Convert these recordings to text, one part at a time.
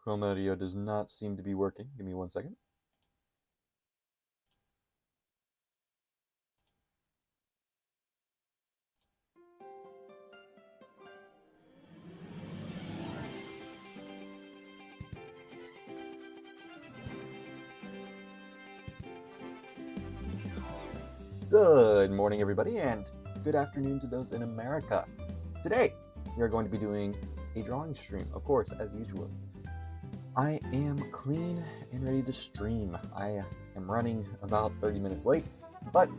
Chrome audio does not seem to be working. Give me 1 second. Good morning, everybody, and good afternoon to those in America. Today, we are going to be doing a drawing stream, of course, as usual. I am clean and ready to stream. I am running about 30 minutes late, but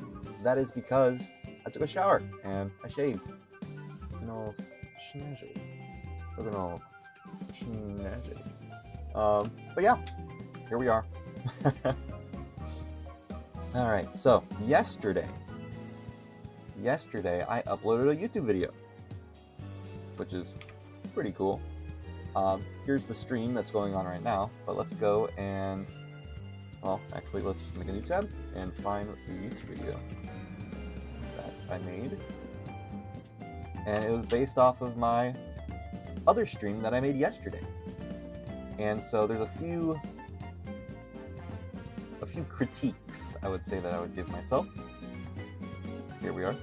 that is because I took a shower and I shaved. Snazzy. But yeah, here we are. Alright, so yesterday I uploaded a YouTube video, which is pretty cool. Here's the stream that's going on right now, but let's go and, well, actually let's make a new tab and find the YouTube video that I made. And it was based off of my other stream that I made yesterday. And so there's a few critiques, I would say, that I would give myself. Here we are.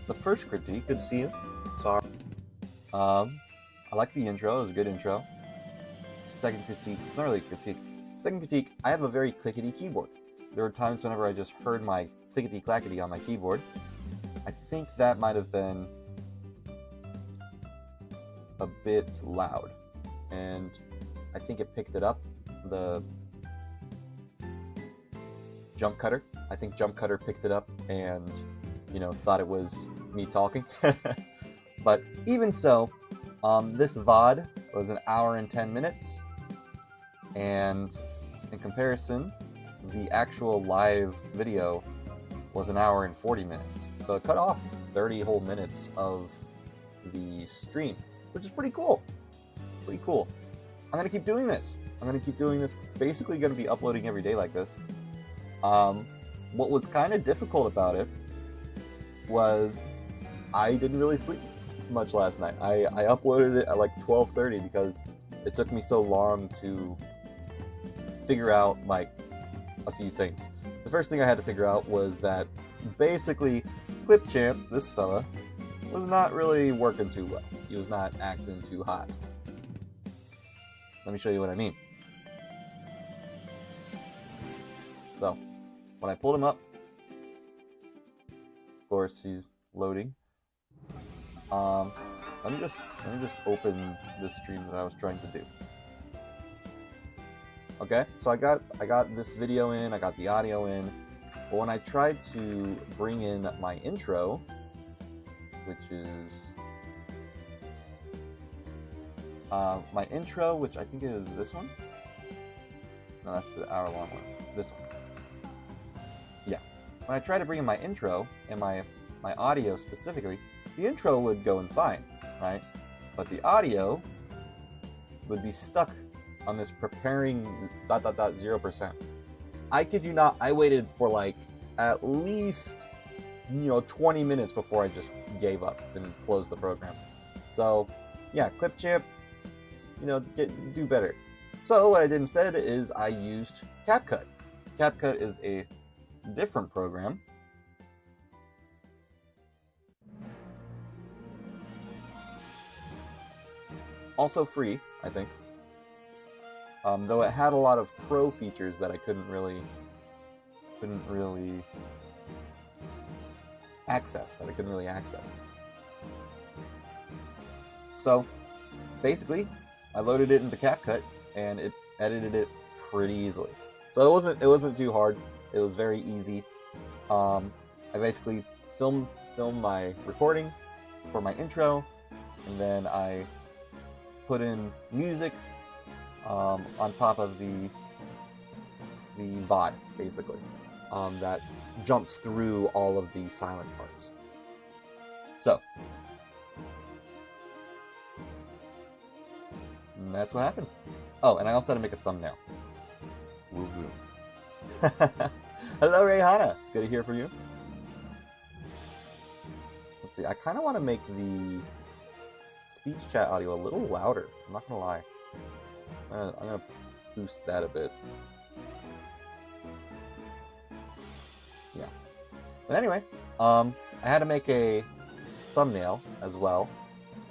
The first critique, good to see you. Sorry. I like the intro, it was a good intro. Second critique, it's not really a critique. Second critique, I have a very clickety keyboard. There were times whenever I just heard my clickety clackety on my keyboard. I think that might have been a bit loud. And I think it picked it up. The jump cutter. I think jump cutter picked it up and, thought it was me talking. But even so, this VOD was an hour and 10 minutes. And in comparison, the actual live video was an hour and 40 minutes. So it cut off 30 whole minutes of the stream, which is pretty cool. Pretty cool. I'm going to keep doing this. Basically going to be uploading every day like this. What was kind of difficult about it was I didn't really sleep much last night. I uploaded it at like 12:30 because it took me so long to figure out like a few things. The first thing I had to figure out was that basically Clipchamp, this fella, was not really working too well. He was not acting too hot. Let me show you what I mean. So, when I pulled him up, of course he's loading. Let me just open the stream that I was trying to do. Okay, so I got this video in, I got the audio in, but when I tried to bring in my intro, which is my intro, which I think is this one. No, that's the hour-long one. This one. Yeah. When I try to bring in my intro and my audio specifically, the intro would go in fine, right? But the audio would be stuck on this preparing ... 0%. I kid you not, I waited for like at least 20 minutes before I just gave up and closed the program. So yeah, Clipchamp, do better. So what I did instead is I used CapCut. CapCut is a different program. Also free, I think. Though it had a lot of pro features that I couldn't really access. So basically, I loaded it into CapCut and it edited it pretty easily. So it wasn't too hard. It was very easy. I basically filmed my recording for my intro, and then I put in music on top of the VOD, basically, that jumps through all of the silent parts. So that's what happened. Oh, and I also had to make a thumbnail. Woo-hoo. Hello, Hana. It's good to hear from you. Let's see. I kind of want to make the speech chat audio a little louder. I'm not gonna lie. I'm gonna boost that a bit. Yeah. But anyway, I had to make a thumbnail as well,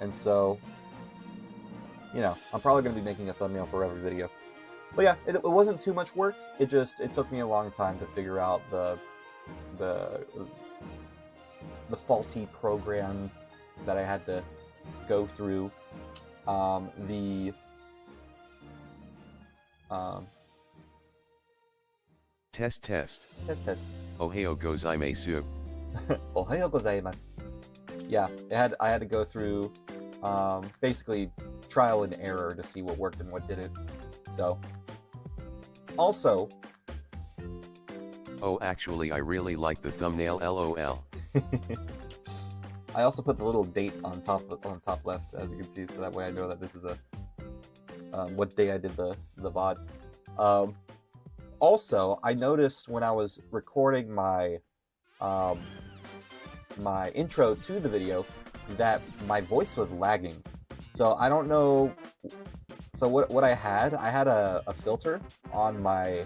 and so, you know, I'm probably gonna be making a thumbnail for every video. But yeah, it wasn't too much work. It took me a long time to figure out the faulty program that I had to go through. Test. Test. Ohayou gozaimasu. Ohayou gozaimasu. Yeah, I had to go through basically trial and error to see what worked and what didn't. So, also. Oh, actually, I really like the thumbnail. LOL. I also put the little date on top left, as you can see, so that way I know that this is what day I did the VOD. Also, I noticed when I was recording my my intro to the video that my voice was lagging. So I don't know. So what I had a filter on my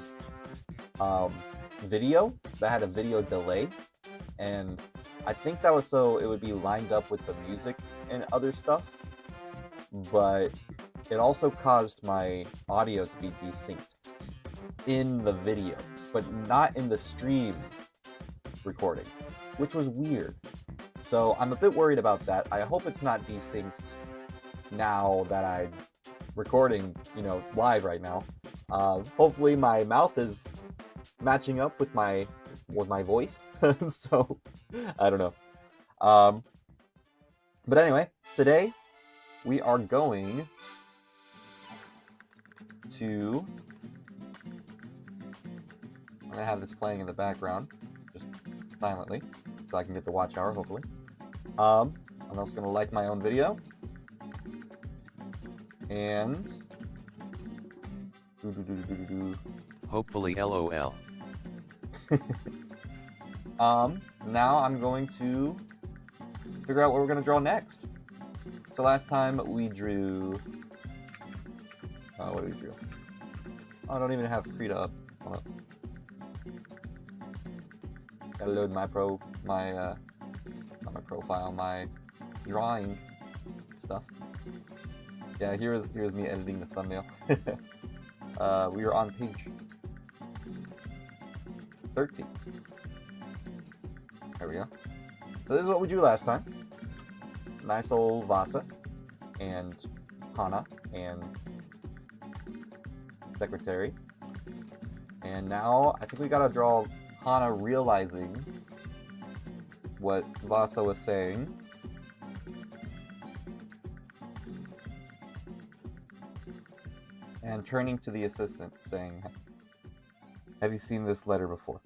video that had a video delay, and I think that was so it would be lined up with the music and other stuff, but it also caused my audio to be desynced in the video, but not in the stream recording, which was weird. So I'm a bit worried about that. I hope it's not desynced now that I'm recording, you know, live right now. Hopefully my mouth is matching up with my voice. So I don't know. But anyway, today we are going to. I'm gonna have this playing in the background, just silently, so I can get the watch hour. Hopefully. I'm also gonna like my own video, and. Hopefully, LOL. Now I'm going to figure out what we're going to draw next. So last time we drew... what did we draw? Oh, I don't even have Krita up. Hold up. Gotta load my not my profile, my drawing stuff. Yeah, here's me editing the thumbnail. We are on page 13. There we go. So this is what we drew last time. Nice old Vassa and Hana and Secretary. And now I think we gotta draw Hana realizing what Vassa was saying. And turning to the assistant saying, "Have you seen this letter before?"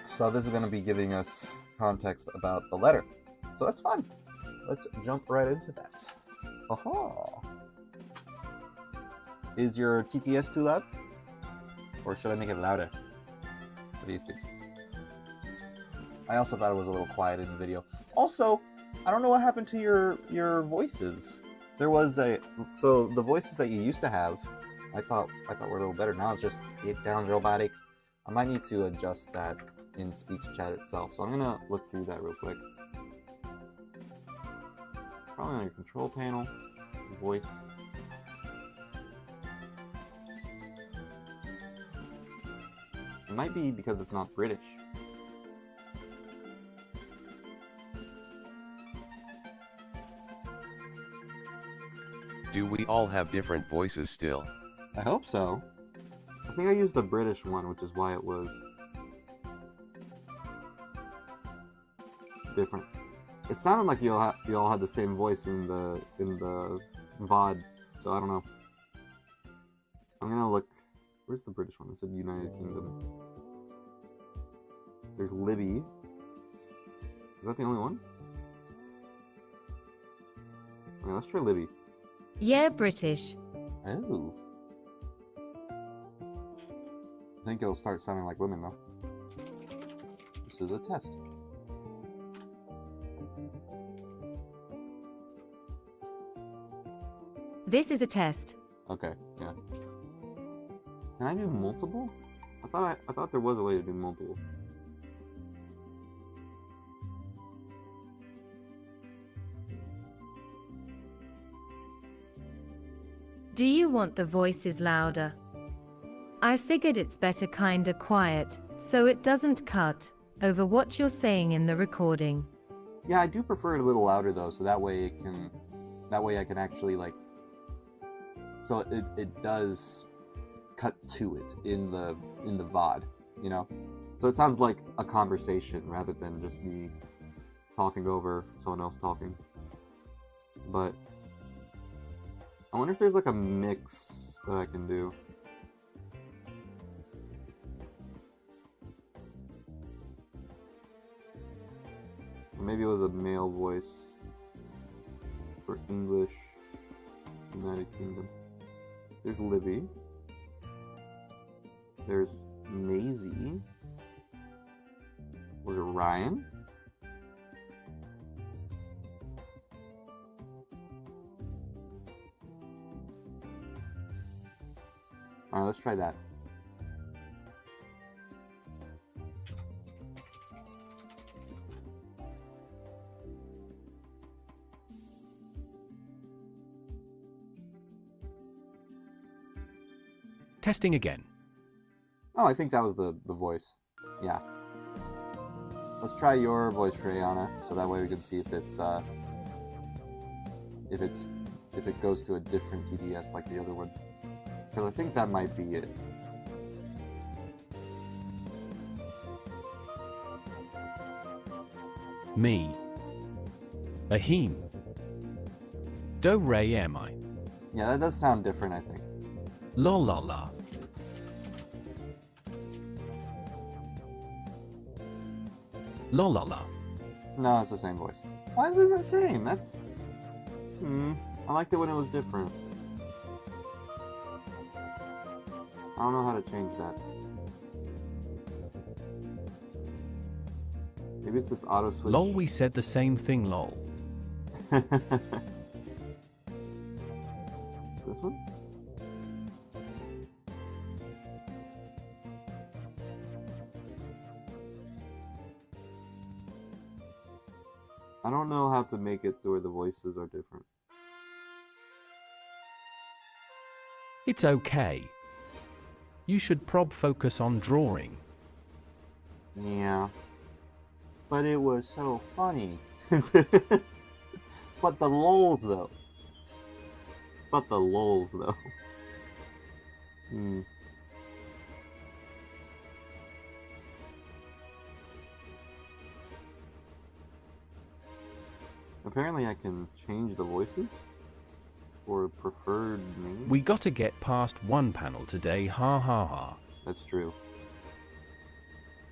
So this is going to be giving us context about the letter. So that's fun. Let's jump right into that. Aha! Is your TTS too loud? Or should I make it louder? What do you think? I also thought it was a little quiet in the video. Also, I don't know what happened to your voices. There was so the voices that you used to have, I thought were a little better. Now it sounds robotic. I might need to adjust that in speech chat itself. So I'm gonna look through that real quick. Probably on your control panel, voice. It might be because it's not British. Do we all have different voices still? I hope so. I think I used the British one, which is why it was different. It sounded like you all had the same voice in the VOD, so I don't know. I'm gonna look. Where's the British one? It said United Kingdom. There's Libby. Is that the only one? Okay, let's try Libby. Yeah, British. Oh. I think it'll start sounding like women though. This is a test. This is a test. Okay, yeah. Can I do multiple? I thought there was a way to do multiple. Do you want the voices louder? I figured it's better kinda quiet, so it doesn't cut over what you're saying in the recording. Yeah, I do prefer it a little louder though, so that way I can actually like, so it does cut to it in the VOD, you know? So it sounds like a conversation rather than just me talking over someone else talking. But I wonder if there's like a mix that I can do. Or maybe it was a male voice for English, United Kingdom. There's Livy. There's Maisie. Was it Ryan? Alright, let's try that. Testing again. Oh, I think that was the voice. Yeah. Let's try your voice, Rihanna, so that way we can see if it goes to a different TDS like the other one. Because I think that might be it. Me. Ahim. Do re am I. Yeah, that does sound different, I think. La la la. La la la. No, it's the same voice. Why is it the same? That's... I liked it when it was different. I don't know how to change that. Maybe it's this auto switch. Lol, we said the same thing, lol. This one? I don't know how to make it to where the voices are different. It's okay. You should focus on drawing. Yeah. But it was so funny. But the lols though. Apparently I can change the voices or preferred names. We gotta get past one panel today, ha ha ha. That's true.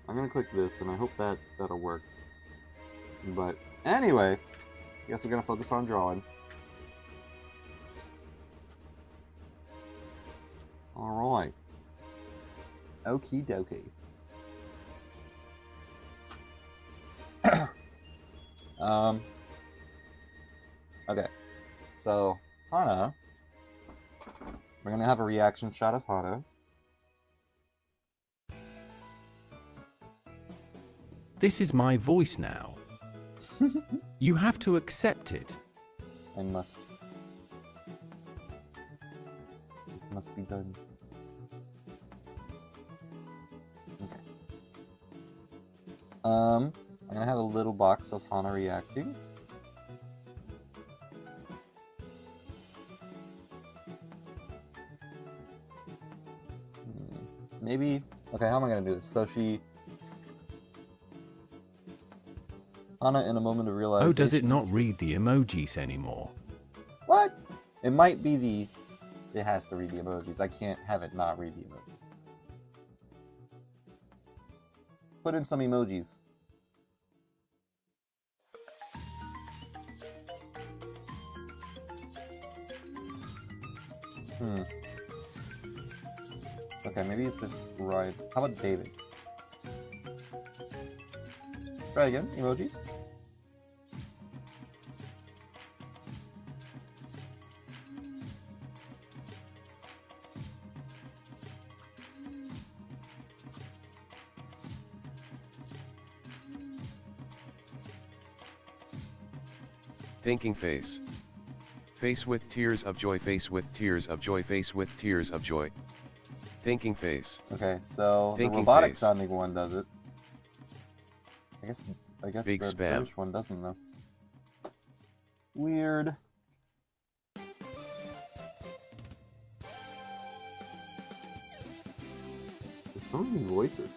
I'm gonna click this and I hope that'll work. But anyway, I guess we're gonna focus on drawing. Alright. Okie dokie. Okay. So, Hana. We're gonna have a reaction shot of Hana. This is my voice now. You have to accept it. I must. It must be done. Okay. I'm gonna have a little box of Hana reacting. Maybe. Okay, how am I gonna do this? So Hana in a moment of realization. Oh, does it not read the emojis anymore? What? It might be the... It has to read the emojis. I can't have it not read the emojis. Put in some emojis. Okay, maybe it's just right. How about David? Try again, emojis. Thinking face. Face with tears of joy, face with tears of joy, face with tears of joy. Thinking face. Okay, so Thinking the robotic face. sounding one does it. I guess Big the spam. British one doesn't though. Weird. There's so many voices.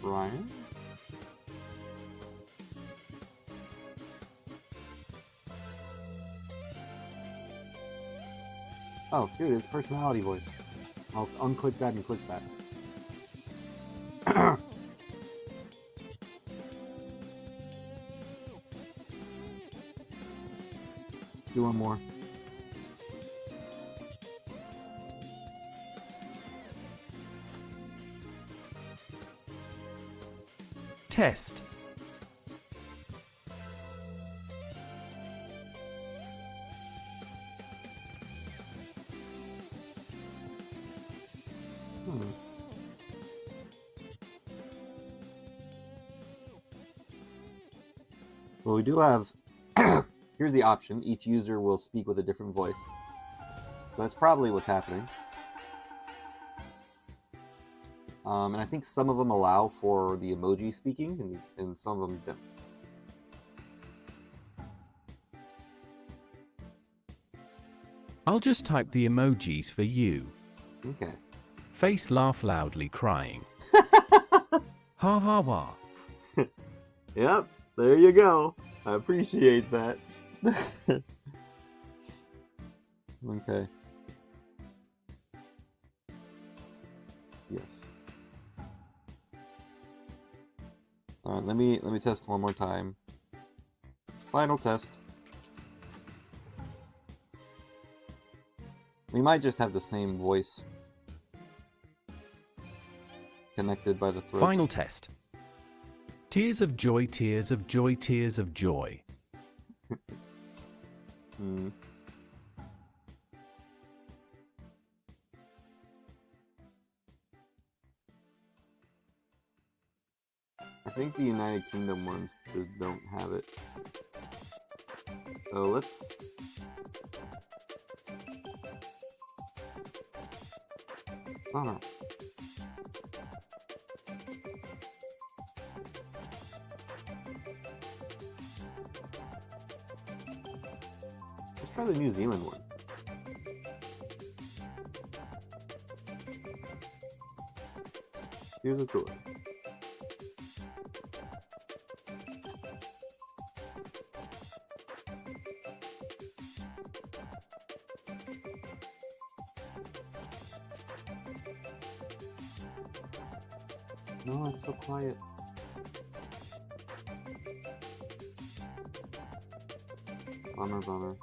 Brian? Oh, here it is, personality voice. I'll unclick that and click that. Do one more. Test. Well, we do have... Here's the option. Each user will speak with a different voice. So that's probably what's happening. And I think some of them allow for the emoji speaking, and some of them don't. I'll just type the emojis for you. Okay. Face laugh loudly crying. Ha ha ha. Yep, there you go. I appreciate that. Okay. Yes. Alright, let me test one more time. Final test. We might just have the same voice connected by the throat. Final test. Tears of joy, tears of joy, tears of joy. I think the United Kingdom ones just don't have it. So let's... Oh no. Let's try the New Zealand one. Here's a tour. No, it's so quiet. Bummer, bummer.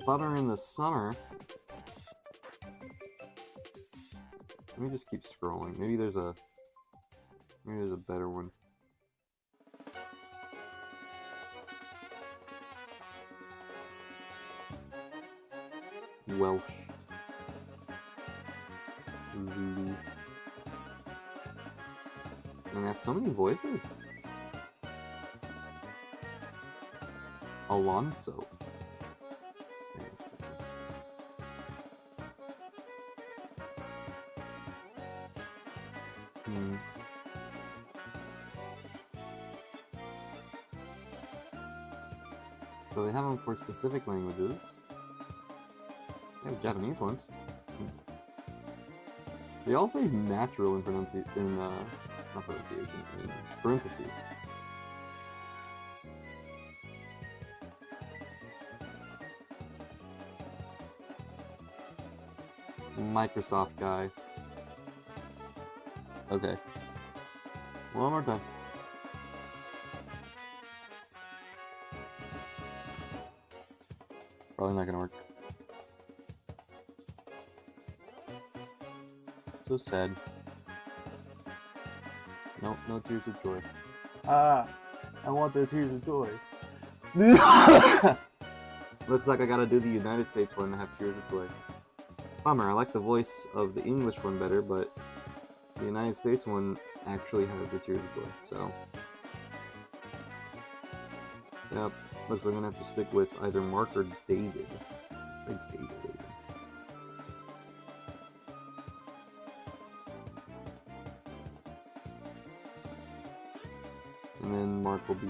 Bummer in the summer. Let me just keep scrolling. Maybe there's a better one. Welsh. Zulu. And they have so many voices. Alonso. So they have them for specific languages. They have Japanese ones. They all say natural in not pronunciation, in parentheses. Microsoft guy. Okay. One more time. Probably not gonna work. So sad. Nope, no tears of joy. I want the tears of joy. Looks like I gotta do the United States one to have tears of joy. Bummer, I like the voice of the English one better, but the United States one actually has the tears of joy, so. Yep, looks like I'm gonna have to stick with either Mark or David. I think David. And then Mark will be...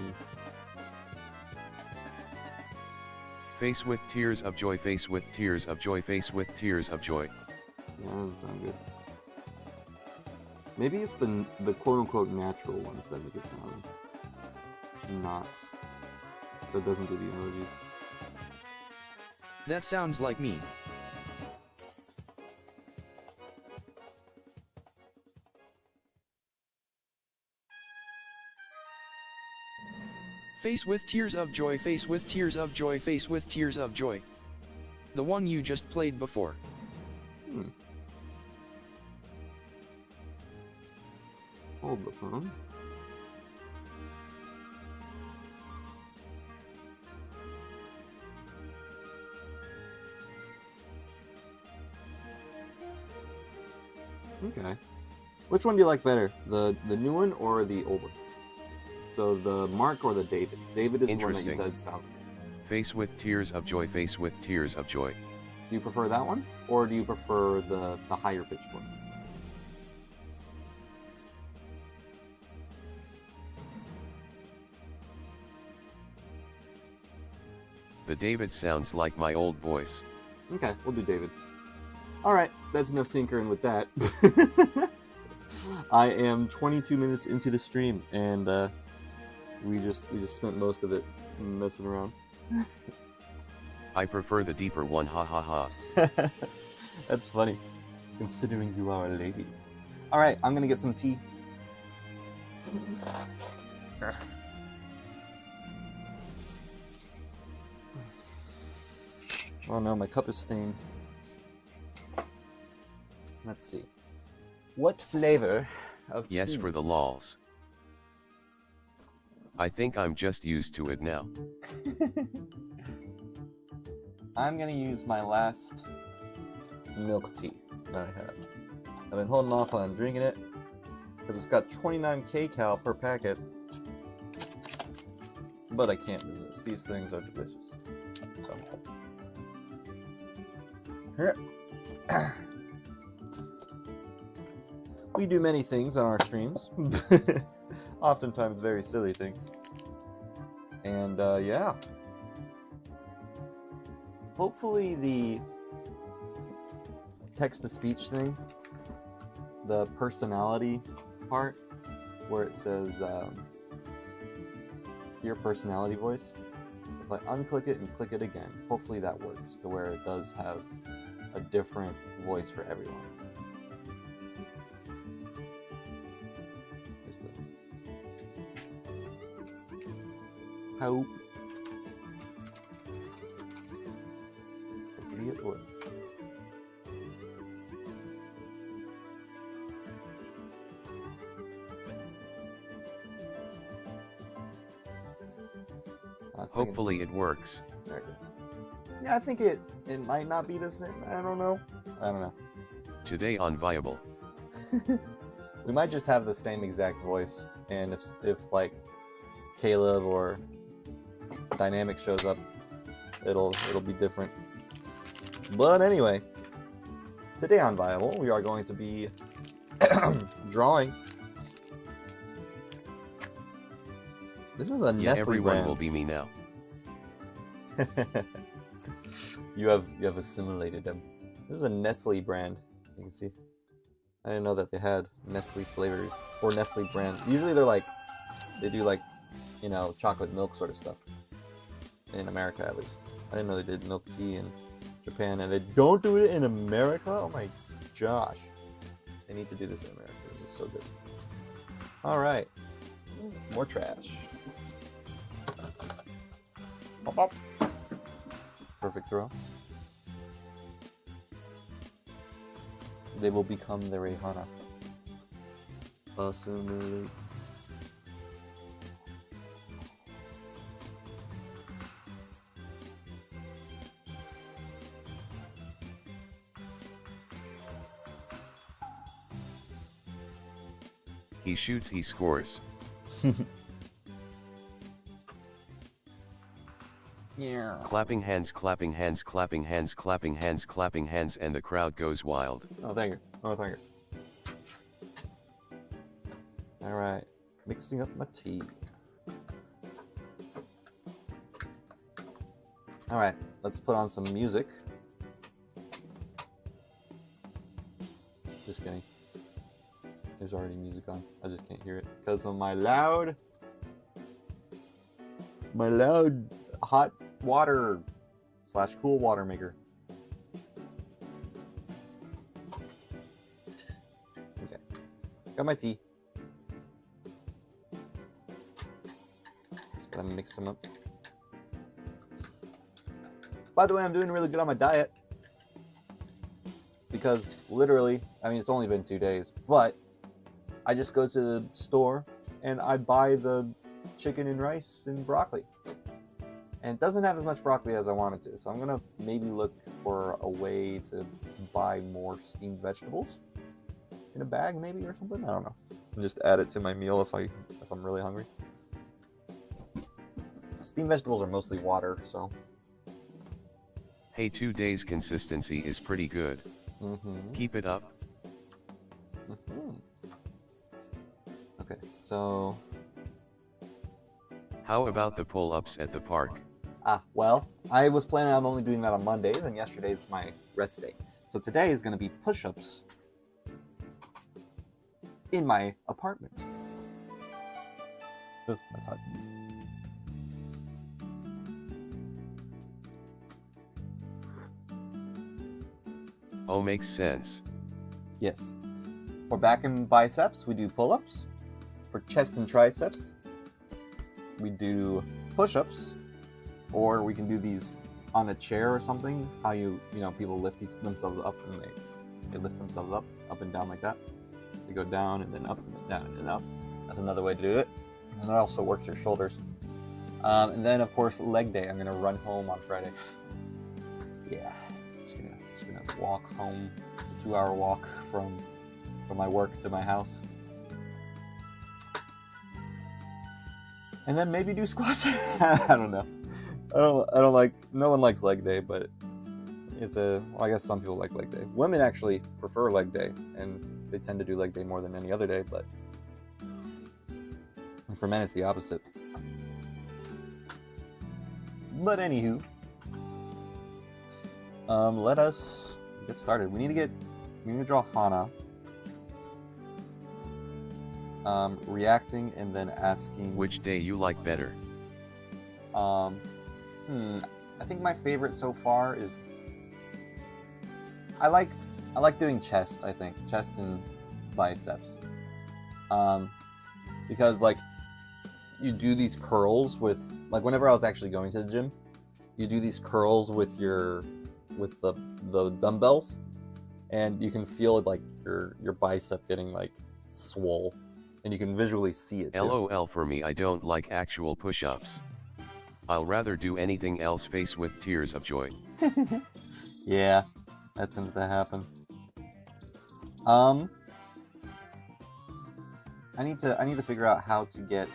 Face with tears of joy, face with tears of joy, face with tears of joy. Yeah, that doesn't sound good. Maybe it's the quote-unquote natural ones that make it sound not... that doesn't do the emojis. That sounds like me. Face with tears of joy, face with tears of joy, face with tears of joy. The one you just played before. Hold the phone. Okay. Which one do you like better? The new one or the old one? So the Mark or the David? David is the one that you said sounds good. Face with tears of joy, face with tears of joy. Do you prefer that one? Or do you prefer the higher pitched one? The David sounds like my old voice. Okay, we'll do David. Alright, that's enough tinkering with that. I am 22 minutes into the stream, and we just spent most of it messing around. I prefer the deeper one, ha ha ha. That's funny, considering you are a lady. Alright, I'm gonna get some tea. Oh no, my cup is stained. Let's see. What flavor of Yes, tea? for the lols. I think I'm just used to it now. I'm gonna use my last milk tea that I have. I've been holding off on drinking it because it's got 29 kcal per packet, but I can't resist. These things are delicious. So. Here. We do many things on our streams, oftentimes very silly things, and yeah. Hopefully the text-to-speech thing, the personality part, where it says your personality voice, if I unclick it and click it again, hopefully that works to where it does have a different voice for everyone. Here's the hope. Hopefully it works. Hopefully it works. There we go. Yeah, I think it might not be the same. I don't know. Today on Viable. We might just have the same exact voice, and if like Caleb or Dynamic shows up, it'll be different. But anyway, today on Viable, we are going to be drawing. This is a Yeah, Nestle everyone brand. will be me now. You have assimilated them. This is a Nestle brand. You can see. I didn't know that they had Nestle flavors or Nestle brand. Usually they do like, you know, chocolate milk sort of stuff. In America, at least. I didn't know they did milk tea in Japan, and they don't do it in America. Oh my gosh, they need to do this in America. This is so good. All right, more trash. Pop, pop. Perfect throw. They will become the Rihanna. Assimilate. He shoots, he scores. Yeah. Clapping hands, clapping hands, clapping hands, clapping hands, clapping hands, and the crowd goes wild. Oh, thank you. Oh, thank you. All right, mixing up my tea. All right, let's put on some music. Just kidding. There's already music on. I just can't hear it because of my loud hot water / cool water maker. Okay, got my tea. Just gotta mix them up. By the way, I'm doing really good on my diet because literally, I mean, it's only been 2 days, but I just go to the store and I buy the chicken and rice and broccoli. And it doesn't have as much broccoli as I wanted to, so I'm gonna maybe look for a way to buy more steamed vegetables in a bag, maybe, or something. I don't know. And just add it to my meal if I'm really hungry. Steamed vegetables are mostly water, so. Hey, 2 days consistency is pretty good. Keep it up. Okay, so. How about the pull-ups at the park? Well, I was planning on only doing that on Mondays, and yesterday's my rest day. So today is going to be push-ups in my apartment. Oh, that's hot. Oh, makes sense. Yes. For back and biceps, we do pull-ups. For chest and triceps, we do push-ups. Or we can do these on a chair or something. How you know, people lift themselves up and they lift themselves up and down like that. They go down and then up and then down and then up. That's another way to do it. And it also works your shoulders. And then of course leg day. I'm gonna run home on Friday. Yeah, just gonna walk home. It's a 2-hour walk from my work to my house. And then maybe do squats. I don't know. I don't like. No one likes leg day, but it's well, I guess some people like leg day. Women actually prefer leg day, and they tend to do leg day more than any other day. But for men, it's the opposite. But anywho, let us get started. We need to draw Hana. Reacting and then asking Which day you like better? I think my favorite so far is I like doing chest. I think chest and biceps, because like you do these curls with like whenever I was actually going to the gym, you do these curls with the dumbbells, and you can feel it like your bicep getting like swole, and you can visually see it too. LOL, for me, I don't like actual push-ups. I'll rather do anything else. Face with tears of joy. Yeah, that tends to happen. I need to figure out how to get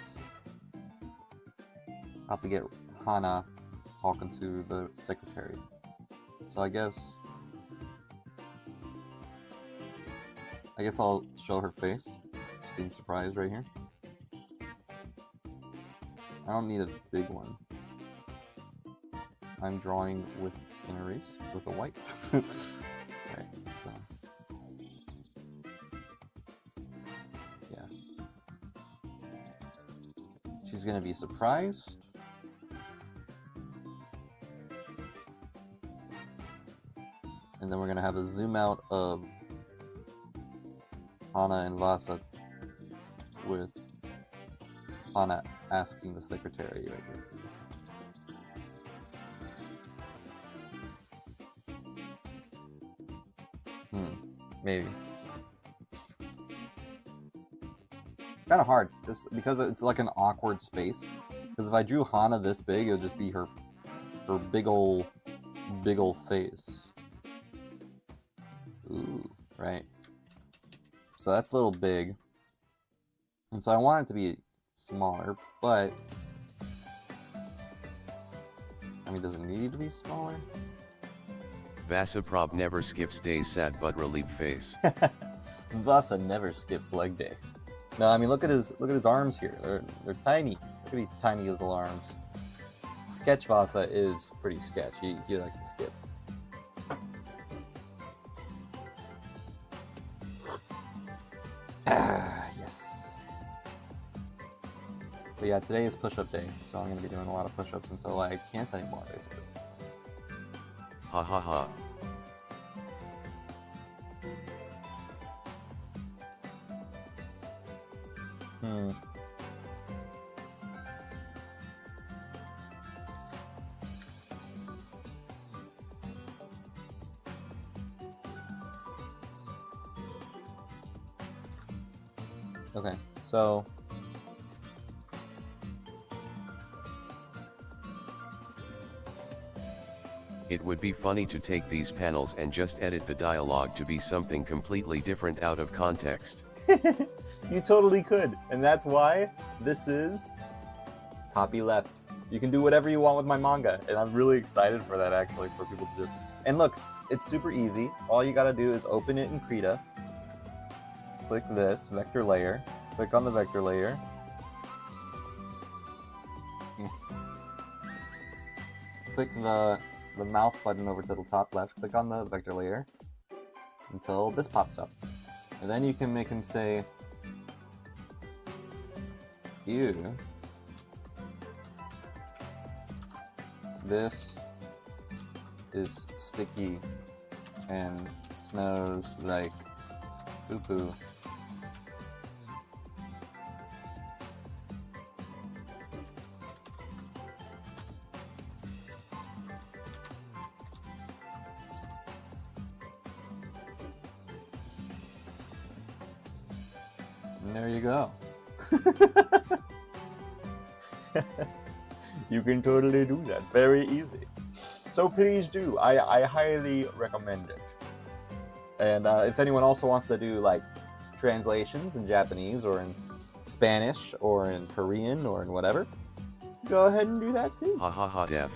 Hana talking to the secretary. So I guess I'll show her face. Just being surprised right here. I don't need a big one. I'm drawing with an erase with a white. Alright, so yeah. She's gonna be surprised. And then we're gonna have a zoom out of Hana and Vassa with Hana asking the secretary right here. Maybe. It's kind of hard, just because it's like an awkward space. Because if I drew Hana this big, it would just be her big ol' face. Ooh, right. So that's a little big. And so I want it to be smaller, but I mean, does it need to be smaller? Vassa never skips days sad but relieved face. Vassa never skips leg day. No, I mean look at his arms here. They're tiny. Look at these tiny little arms. Sketch Vassa is pretty sketch. He likes to skip. Yes. But yeah, today is push-up day, so I'm gonna be doing a lot of push-ups until I can't anymore, basically. Ha ha ha. Okay, so It would be funny to take these panels and just edit the dialogue to be something completely different out of context. you totally could, and that's why this is Copyleft. You can do whatever you want with my manga, and I'm really excited for that, actually, for people to just... And look, it's super easy. All you gotta do is open it in Krita, click this, vector layer, click on the vector layer, click the mouse button over to the top left, click on the vector layer until this pops up. And then you can make him say, ew, this is sticky and smells like poo-poo. And there you go. You can totally do that. Very easy. So please do. I highly recommend it. And if anyone also wants to do like translations in Japanese or in Spanish or in Korean or in whatever, go ahead and do that too. Ha ha ha def.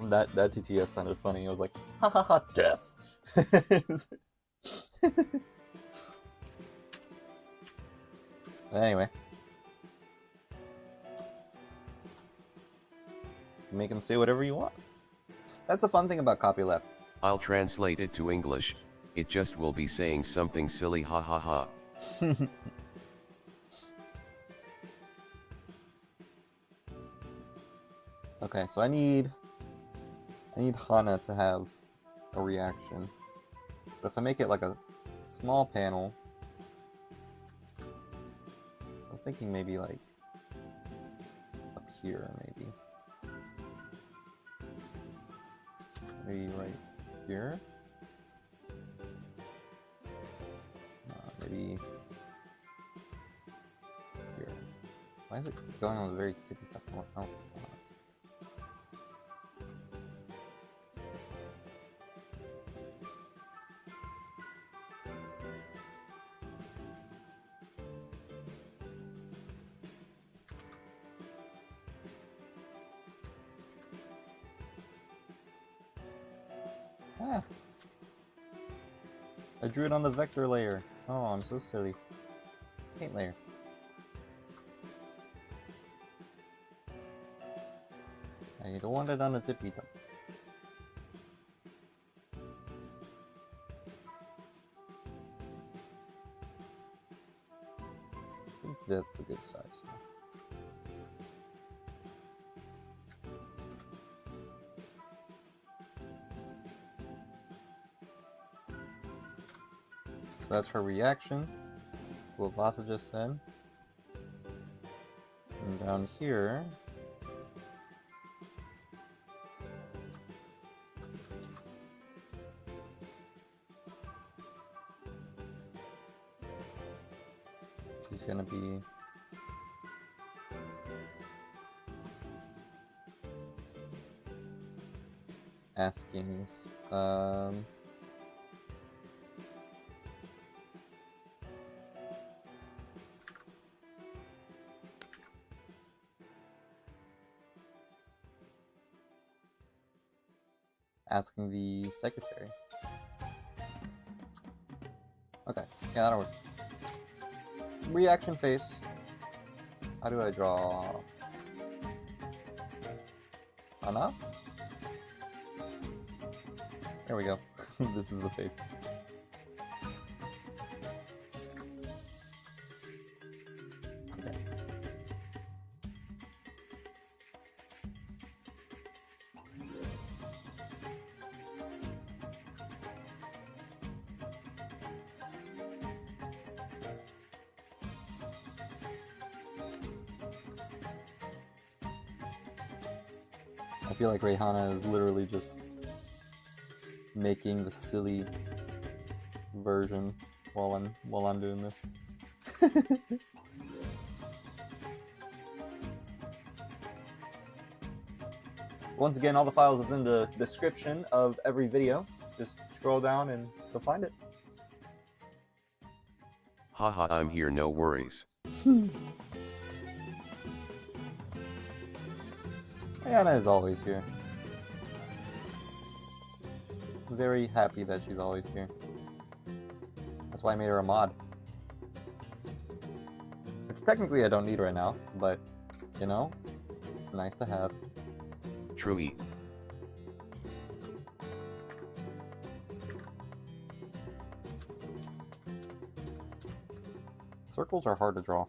That TTS sounded funny. I was like, ha ha ha, death. Anyway, make him say whatever you want. That's the fun thing about Copyleft. I'll translate it to English, it just will be saying something silly ha ha ha. Okay, so I need Hana to have a reaction. But if I make it like a small panel, I'm thinking maybe like up here, maybe. Maybe right here. Maybe here. Why is it going on the very tippy top? Oh, ah. I drew it on the vector layer. Oh, I'm so silly. Paint layer. I don't want it on the tippy top. I think that's a good size. So that's her reaction, what Vassa just said. And down here, she's gonna be asking, asking the secretary. Okay, yeah, that'll work. Reaction face. How do I draw? Hana? There we go. This is the face. Okay. I feel like Rihanna is literally just making the silly version while I'm doing this. Once again, all the files is in the description of every video. Just scroll down and you'll find it. Haha, I'm here, no worries. Rihanna is always here. Very happy that she's always here. That's why I made her a mod. Which technically I don't need right now, but you know, it's nice to have. True. Circles are hard to draw.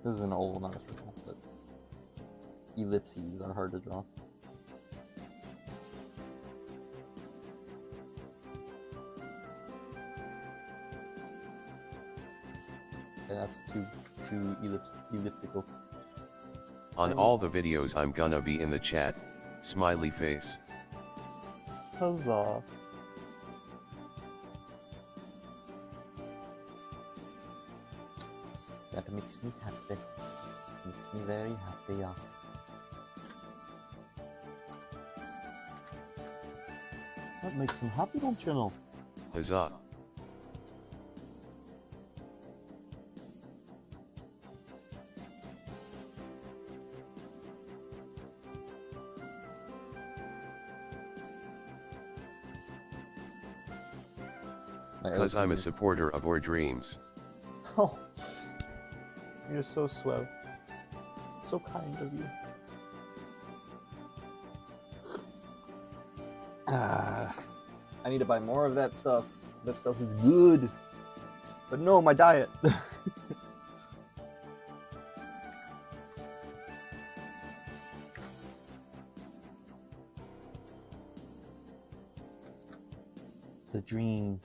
This is an oval, not a circle, but ellipses are hard to draw. Okay, that's too elliptical. On all the videos I'm gonna be in the chat, smiley face. Huzzah. That makes me happy. Makes me very happy, yes. That makes him happy, don't you know? Huzzah. Cause I'm a supporter of our dreams. Oh, you're so swell. So kind of you. I need to buy more of that stuff. That stuff is good. But no, my diet. The dream.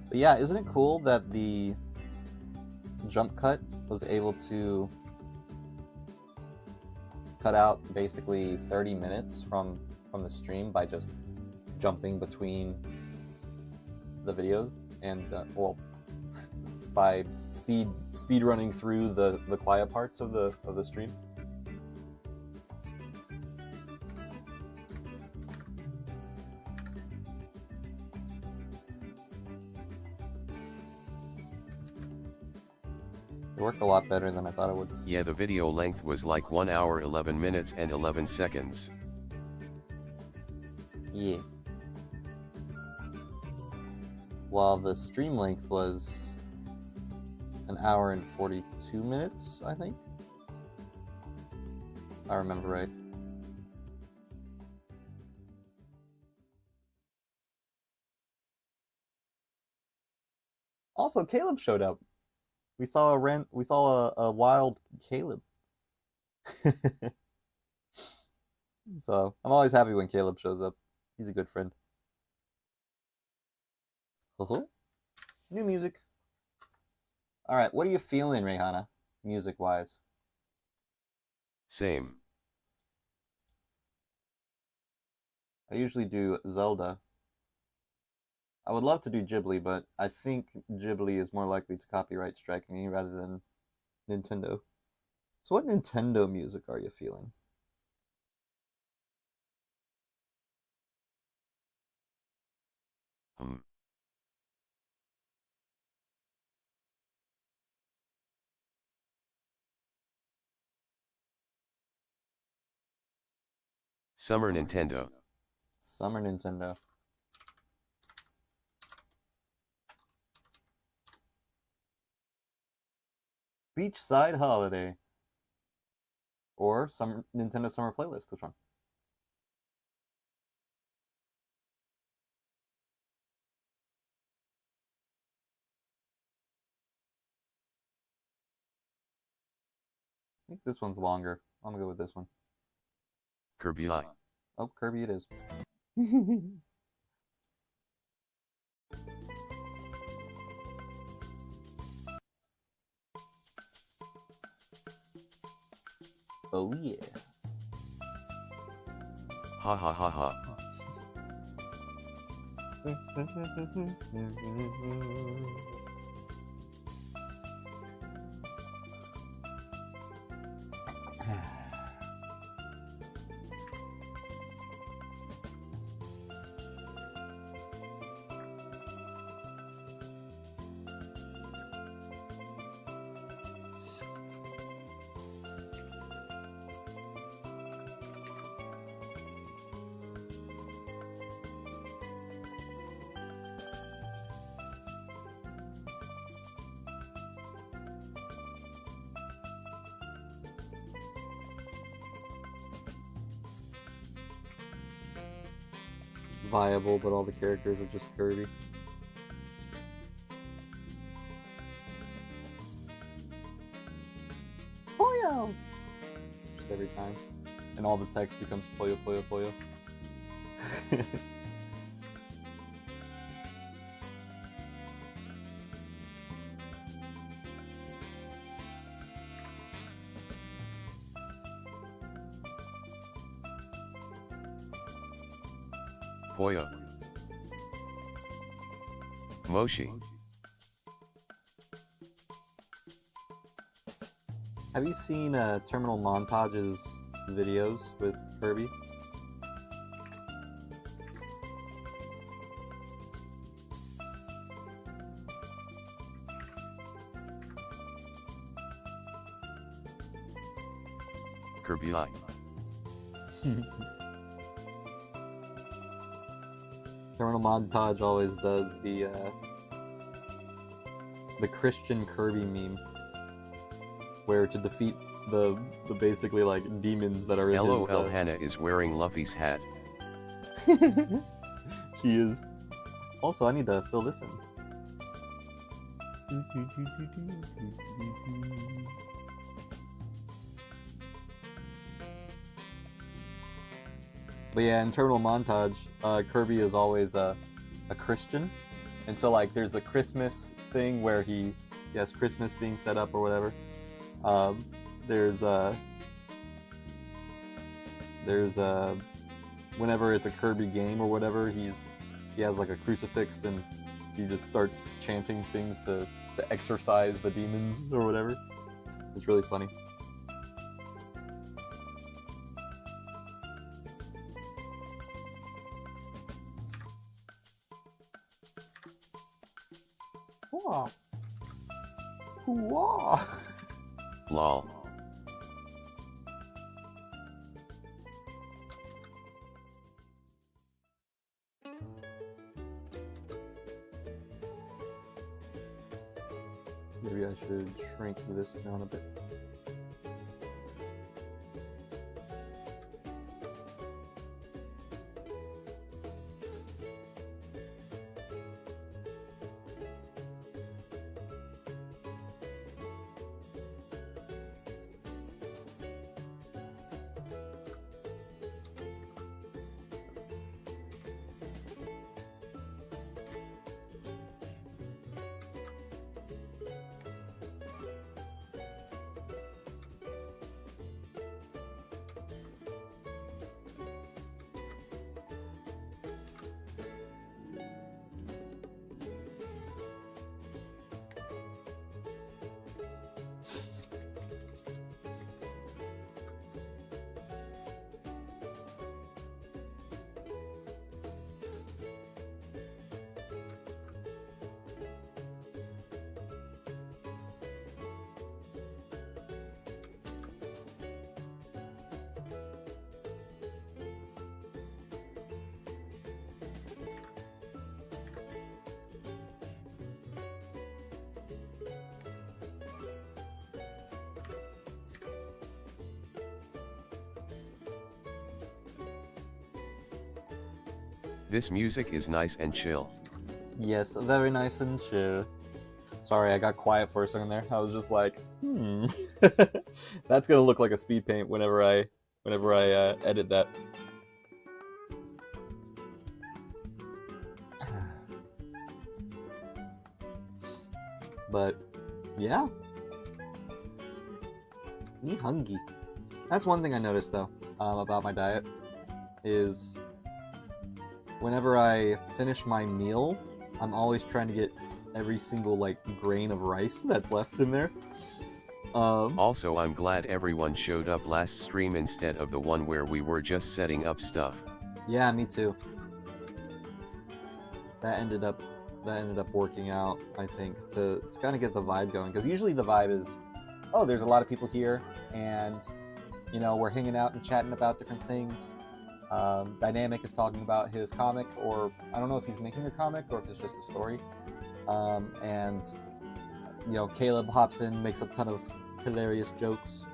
But yeah, isn't it cool that the jump cut was able to cut out basically 30 minutes from the stream by just jumping between the videos and well, by speed running through the quiet parts of the stream. It worked a lot better than I thought it would. Yeah, the video length was like 1 hour 11 minutes and 11 seconds. Yeah. While the stream length was 1 hour and 42 minutes, I think. If I remember right. Also, Caleb showed up. We saw a wild Caleb. So I'm always happy when Caleb shows up. He's a good friend. New music. All right, what are you feeling, Rehana, music-wise? Same. I usually do Zelda. I would love to do Ghibli, but I think Ghibli is more likely to copyright strike me rather than Nintendo. So what Nintendo music are you feeling? Summer Nintendo. Summer Nintendo. Beachside Holiday. Or some Nintendo Summer Playlist. Which one? I think this one's longer. I'm gonna go with this one. Kirby I. Oh, Kirby it is. Oh yeah. Ha ha ha ha. Viable, but all the characters are just Kirby. Poyo! Just every time. And all the text becomes Poyo, Poyo, Poyo. Poyo. Moshi. Have you seen Terminal Montage's videos with Kirby? Kirby I. Terminal Montage always does the Christian Kirby meme, where to defeat the basically like demons that are in LOL his, Hannah is wearing Luffy's hat. She is. Also, I need to fill this in. But yeah, in Terminal Montage, Kirby is always a Christian, and so like there's the Christmas thing where he has Christmas being set up or whatever. There's whenever it's a Kirby game or whatever, he has like a crucifix and he just starts chanting things to exorcise the demons or whatever. It's really funny. Wow. Wow. Lol. Maybe I should shrink this down a bit. This music is nice and chill. Yes, very nice and chill. Sorry, I got quiet for a second there. I was just like, that's gonna look like a speed paint whenever I edit that. But yeah, me hungry. That's one thing I noticed though about my diet is whenever I finish my meal, I'm always trying to get every single like grain of rice that's left in there. Also, I'm glad everyone showed up last stream instead of the one where we were just setting up stuff. Yeah, me too. That ended up working out, I think, to kind of get the vibe going. Because usually the vibe is, oh, there's a lot of people here, and you know, we're hanging out and chatting about different things. Dynamic is talking about his comic, or I don't know if he's making a comic or if it's just a story. And you know, Caleb hops in, makes a ton of hilarious jokes.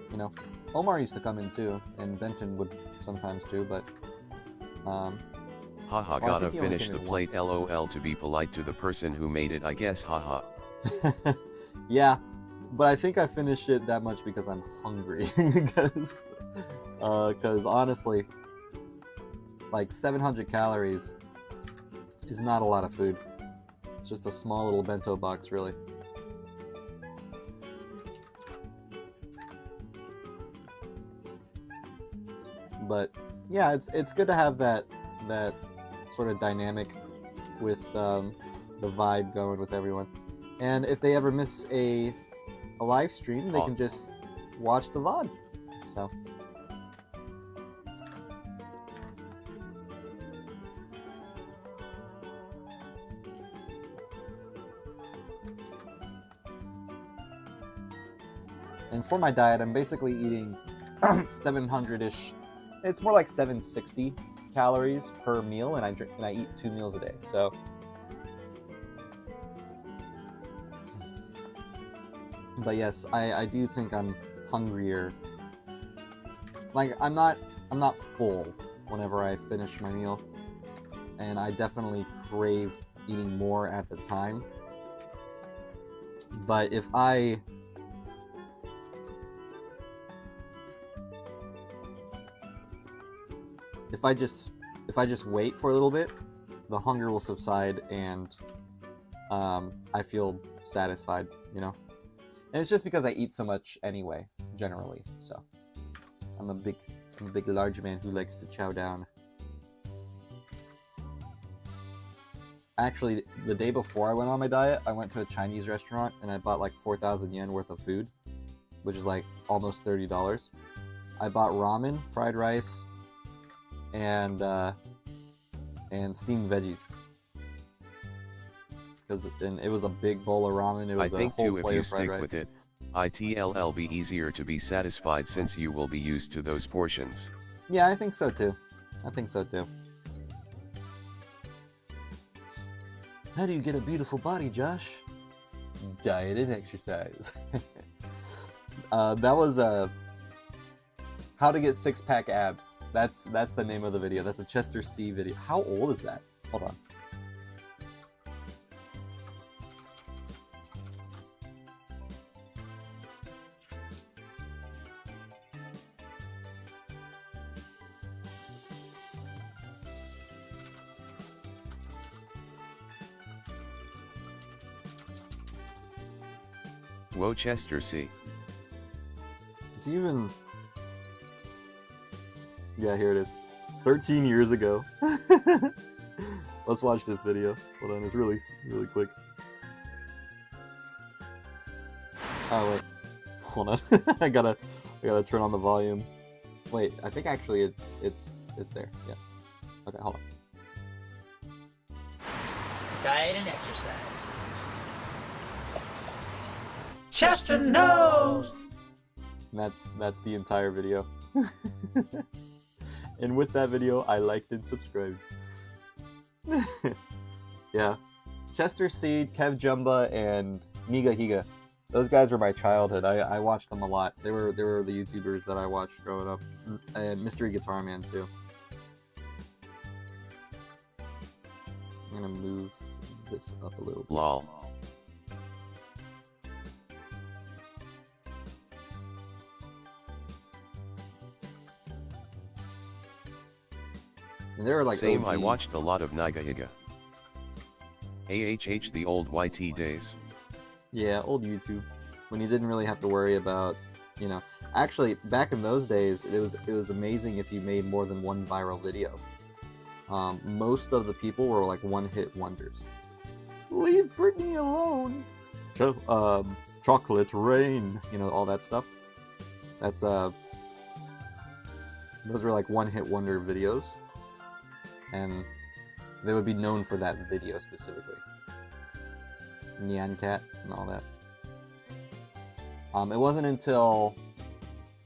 You know, Omar used to come in too, and Benton would sometimes too, but Haha, I gotta think he only finish came the in plate lol to be polite to the person who made it, I guess, haha. yeah, but I think I finished it that much because I'm hungry. Because honestly, like 700 calories is not a lot of food. It's just a small little bento box, really. But yeah, it's good to have that sort of dynamic with the vibe going with everyone. And if they ever miss a live stream, they can just watch the VOD. So. And for my diet, I'm basically eating 700-ish. It's more like 760 calories per meal, and I eat 2 meals a day. So, but yes, I do think I'm hungrier. Like I'm not full whenever I finish my meal, and I definitely crave eating more at the time. But if I just wait for a little bit, the hunger will subside, and I feel satisfied, you know. And it's just because I eat so much anyway, generally. So I'm a big large man who likes to chow down. Actually, the day before I went on my diet, I went to a Chinese restaurant and I bought like 4,000 yen worth of food, which is like almost $30. I bought ramen, fried rice, and steamed veggies. And it was a big bowl of ramen. It was I think a whole too, if plate you of fried stick rice. with it, it'll be easier to be satisfied since you will be used to those portions. Yeah, I think so too. I think so too. How do you get a beautiful body, Josh? Diet and exercise. That was how to get 6-pack abs. That's the name of the video. That's a Chester C video. How old is that? Hold on. Whoa, Chester C. If you even... Yeah, here it is. 13 years ago. Let's watch this video. Hold on, it's really quick. Oh wait, hold on. I gotta turn on the volume. Wait, I think actually it's there. Yeah. Okay, hold on. Diet and exercise. Chester knows! And that's the entire video. And with that video, I liked and subscribed. Yeah. Chester Seed, Kev Jumba, and Niga Higa. Those guys were my childhood. I watched them a lot. They were the YouTubers that I watched growing up. And Mystery Guitar Man too. I'm gonna move this up a little bit. Lol. And there are like Same, OG... I watched a lot of Nagahiga. AHH the old YT days. Yeah, old YouTube, when you didn't really have to worry about, you know. Actually, back in those days, it was amazing if you made more than one viral video. Most of the people were like one-hit wonders. Leave Britney alone. Chocolate rain. You know, all that stuff. That's those were like one-hit wonder videos, and they would be known for that video specifically. Nyan Cat and all that. It wasn't until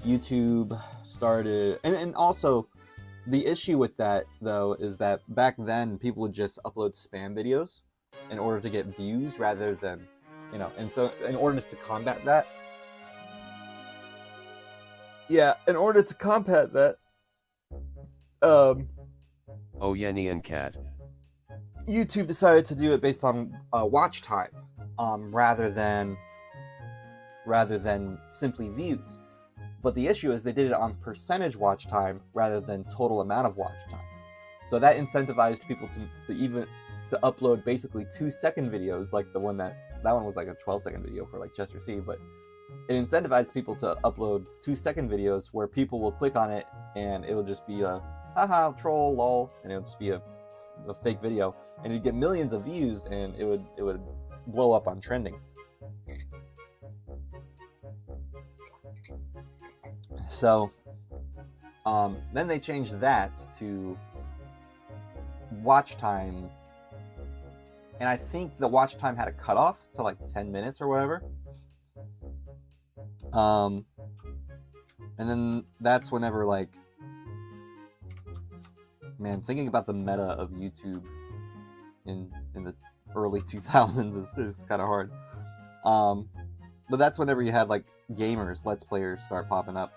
YouTube started, and also the issue with that though is that back then people would just upload spam videos in order to get views rather than, you know, and so in order to combat that, Oh yeah, Nyan Cat. YouTube decided to do it based on watch time, rather than simply views. But the issue is they did it on percentage watch time rather than total amount of watch time. So that incentivized people to upload basically 2-second videos, like the one that one was like a 12-second video for like Chester C, but it incentivized people to upload 2-second videos where people will click on it and it'll just be a haha troll lol, and it'll just be a fake video, and it'd get millions of views, and it would blow up on trending. So then they changed that to watch time, and I think the watch time had a cutoff to like 10 minutes or whatever. And then that's whenever, like, man, thinking about the meta of YouTube in the early 2000s is kind of hard. But that's whenever you had like gamers, Let's Players start popping up,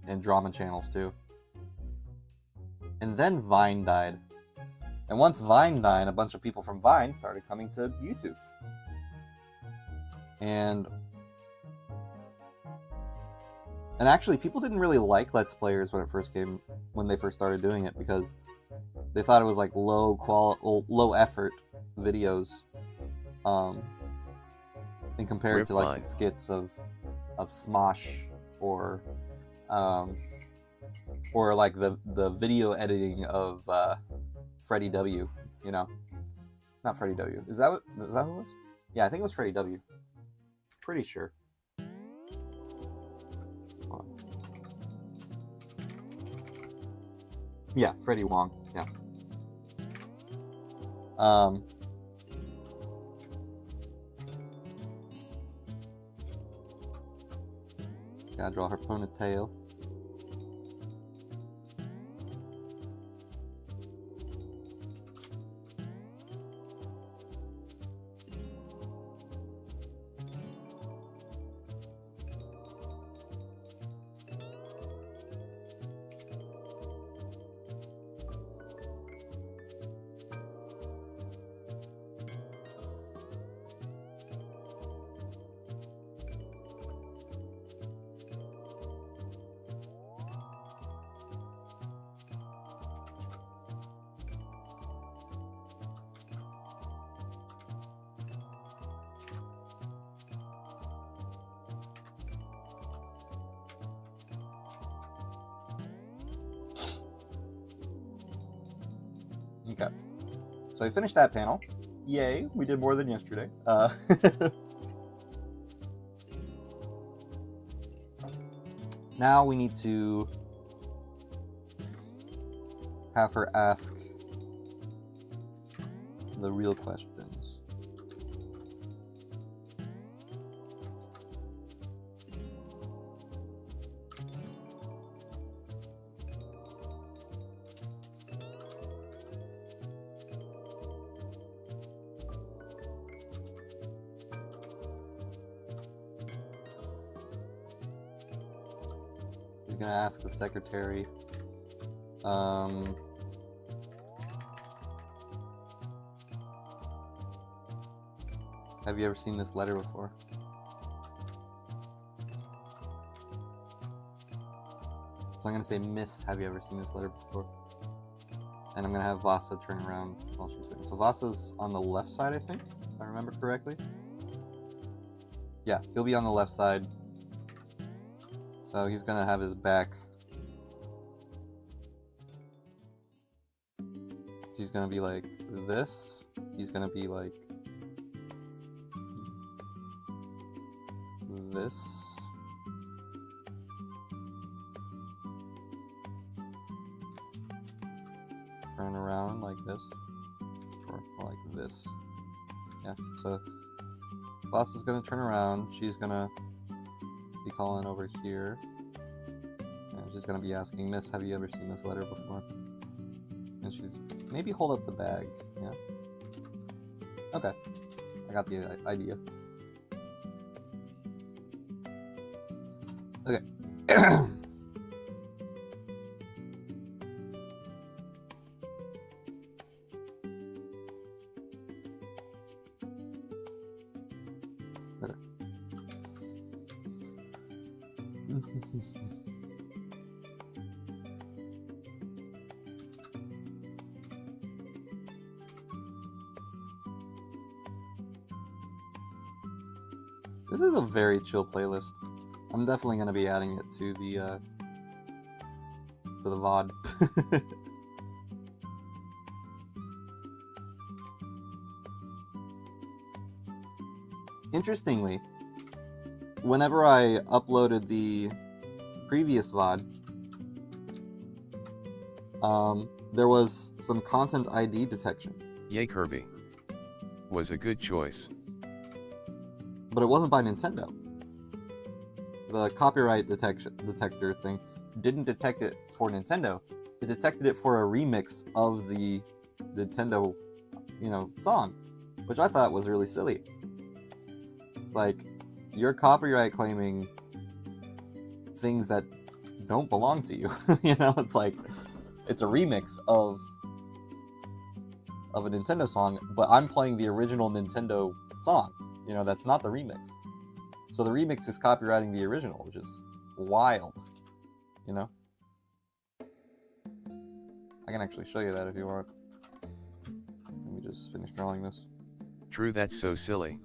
and drama channels too. And then Vine died. And once Vine died, a bunch of people from Vine started coming to YouTube. And actually, people didn't really like Let's Players when they first started doing it, because they thought it was like low effort videos, and compared to like the skits of Smosh or like the video editing of Freddie W. You know, not Freddie W. Is that who it was? Yeah, I think it was Freddie W. Pretty sure. Yeah, Freddie Wong. Yeah. Gotta draw her ponytail. Okay, so we finished that panel. Yay, we did more than yesterday. Now we need to have her ask the real questions. He's gonna ask the secretary. have you ever seen this letter before? So I'm gonna say, Miss, have you ever seen this letter before? And I'm gonna have Vassa turn around while she's saying. So Vassa's on the left side, I think, if I remember correctly. Yeah, he'll be on the left side. So he's gonna have his back. He's gonna be like this. He's gonna be like this. Turn around like this. Or like this. Yeah, so Vassa's gonna turn around. She's gonna be calling over here. And she's gonna be asking, Miss, have you ever seen this letter before? And she's maybe hold up the bag. Yeah. Okay. I got the idea. Okay. Okay. This is a very chill playlist. I'm definitely gonna be adding it to the VOD. Interestingly, whenever I uploaded the previous VOD, there was some content ID detection. Yay, Kirby. Was a good choice. But it wasn't by Nintendo. The copyright detector thing didn't detect it for Nintendo. It detected it for a remix of the Nintendo, song, which I thought was really silly. It's like, you're copyright claiming things that don't belong to you. It's like, it's a remix of a Nintendo song, but I'm playing the original Nintendo song. That's not the remix. So the remix is copyrighting the original, which is wild. I can actually show you that if you want. Let me just finish drawing this. True, that's so silly.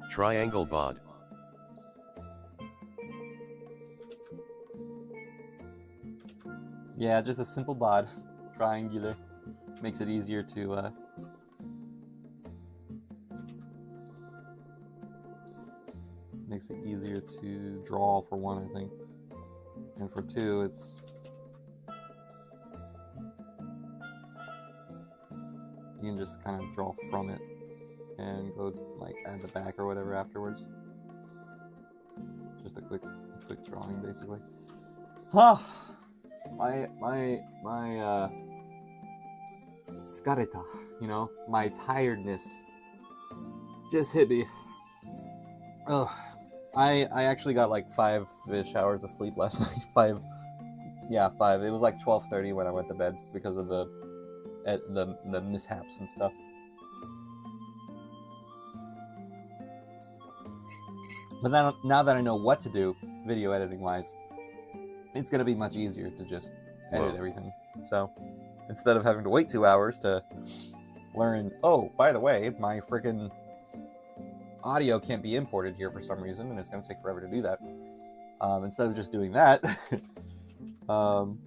Triangle bod. Yeah, just a simple bod. Triangular. Makes it easier to, makes it easier to draw, for one, I think. And for two, it's... you can just kind of draw from it. and go like add the back or whatever afterwards. Just a quick drawing, basically. Ah, my scareta, you know, my tiredness just hit me. Ugh. I actually got like 5-ish hours of sleep last night. 5. Yeah, 5. It was like 12:30 when I went to bed because of the mishaps and stuff. But now that I know what to do, video editing wise, it's gonna be much easier to just edit everything. So instead of having to wait 2 hours to learn, oh, by the way, my freaking audio can't be imported here for some reason, and it's gonna take forever to do that. Instead of just doing that, I'll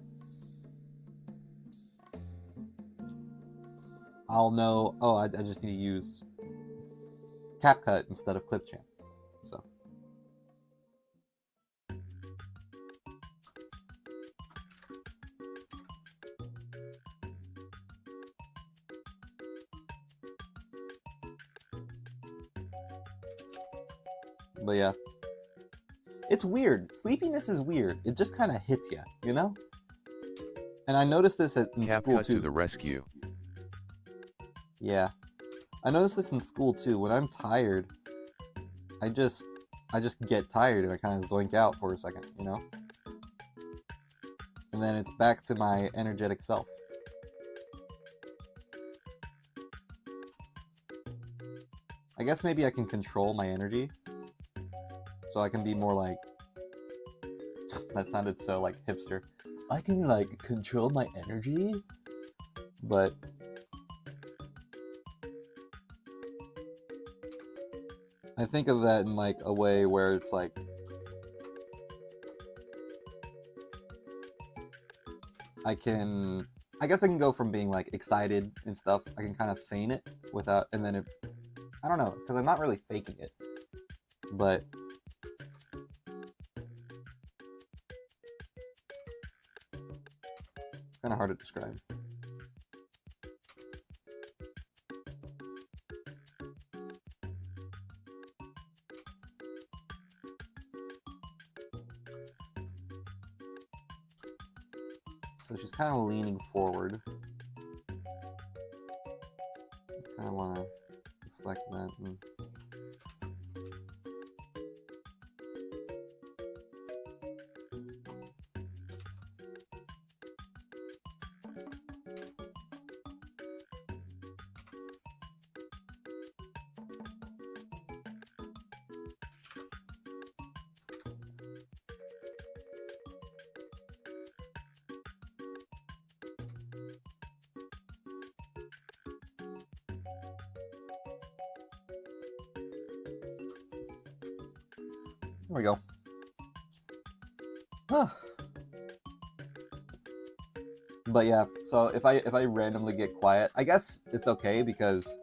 know, oh, I just need to use CapCut instead of Clipchamp. So. But yeah. It's weird. Sleepiness is weird. It just kind of hits you, you know? And I noticed this in school CapCut too. to the rescue. Yeah. I noticed this in school too. When I'm tired, I just get tired and I kind of zoink out for a second, you know? And then it's back to my energetic self. I guess maybe I can control my energy. So I can be more like... That sounded so like hipster. I can like control my energy? But... I think of that in like a way where it's like... I guess I can go from being like excited and stuff, I can kind of feign it without, and then it, I don't know, because I'm not really faking it, but kind of hard to describe. So she's kind of leaning forward. Kind of want to reflect that. There we go. But yeah, so if I randomly get quiet, I guess it's okay because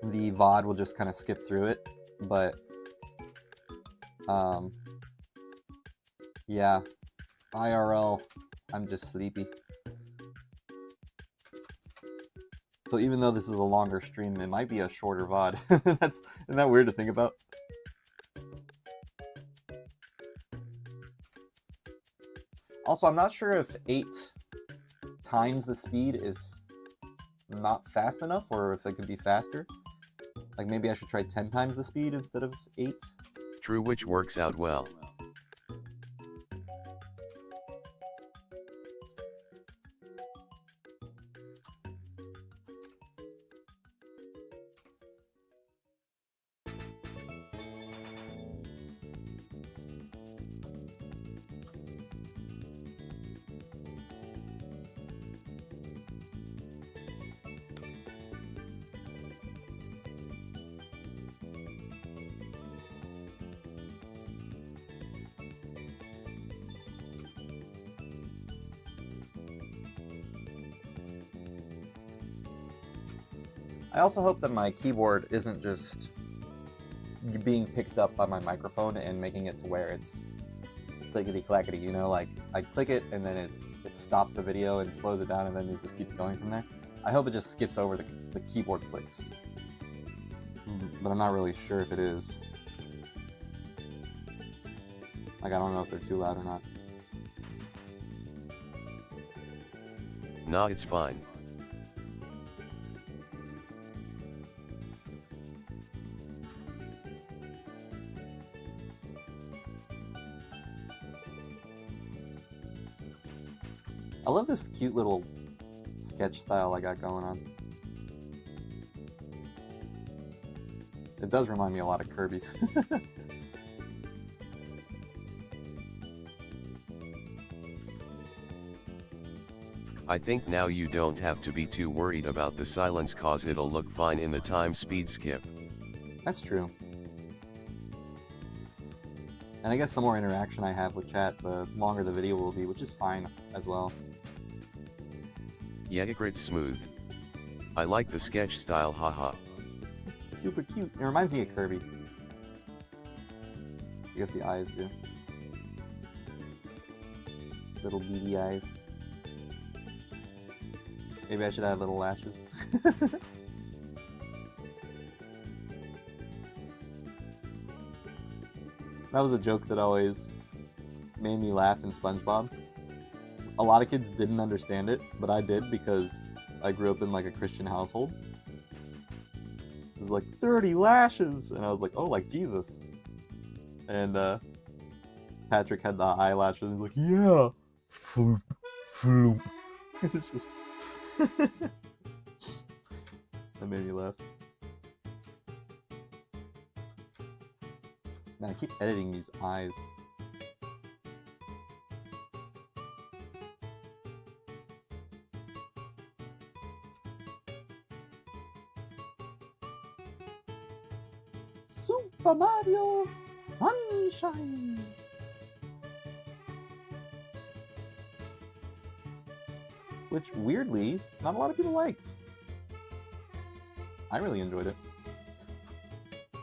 the VOD will just kind of skip through it. But yeah, IRL, I'm just sleepy. So even though this is a longer stream, it might be a shorter VOD. Isn't that weird to think about? Also, I'm not sure if 8 times the speed is not fast enough, or if it could be faster. Like maybe I should try 10 times the speed instead of 8. True, which works out well. I also hope that my keyboard isn't just being picked up by my microphone and making it to where it's clickety-clackety, you know, like I click it and then it stops the video and slows it down and then it just keeps going from there. I hope it just skips over the keyboard clicks. but I'm not really sure if it is. Like, I don't know if they're too loud or not. Nah, it's fine. I love this cute little sketch style I got going on. It does remind me a lot of Kirby. I think now you don't have to be too worried about the silence cause it'll look fine in the time speed skip. That's true. And I guess the more interaction I have with chat, the longer the video will be, which is fine as well. Yeah, it's smooth. I like the sketch style, haha. Super cute. It reminds me of Kirby. I guess the eyes do. Little beady eyes. Maybe I should add little lashes. That was a joke that always made me laugh in SpongeBob. A lot of kids didn't understand it, but I did because I grew up in like a Christian household. It was like 30 lashes, and I was like, oh, like Jesus. And Patrick had the eyelashes, and he was like, yeah, floop, floop. It's just that made me laugh. Man, I keep editing these eyes. Super Mario Sunshine! Which, weirdly, not a lot of people liked. I really enjoyed it.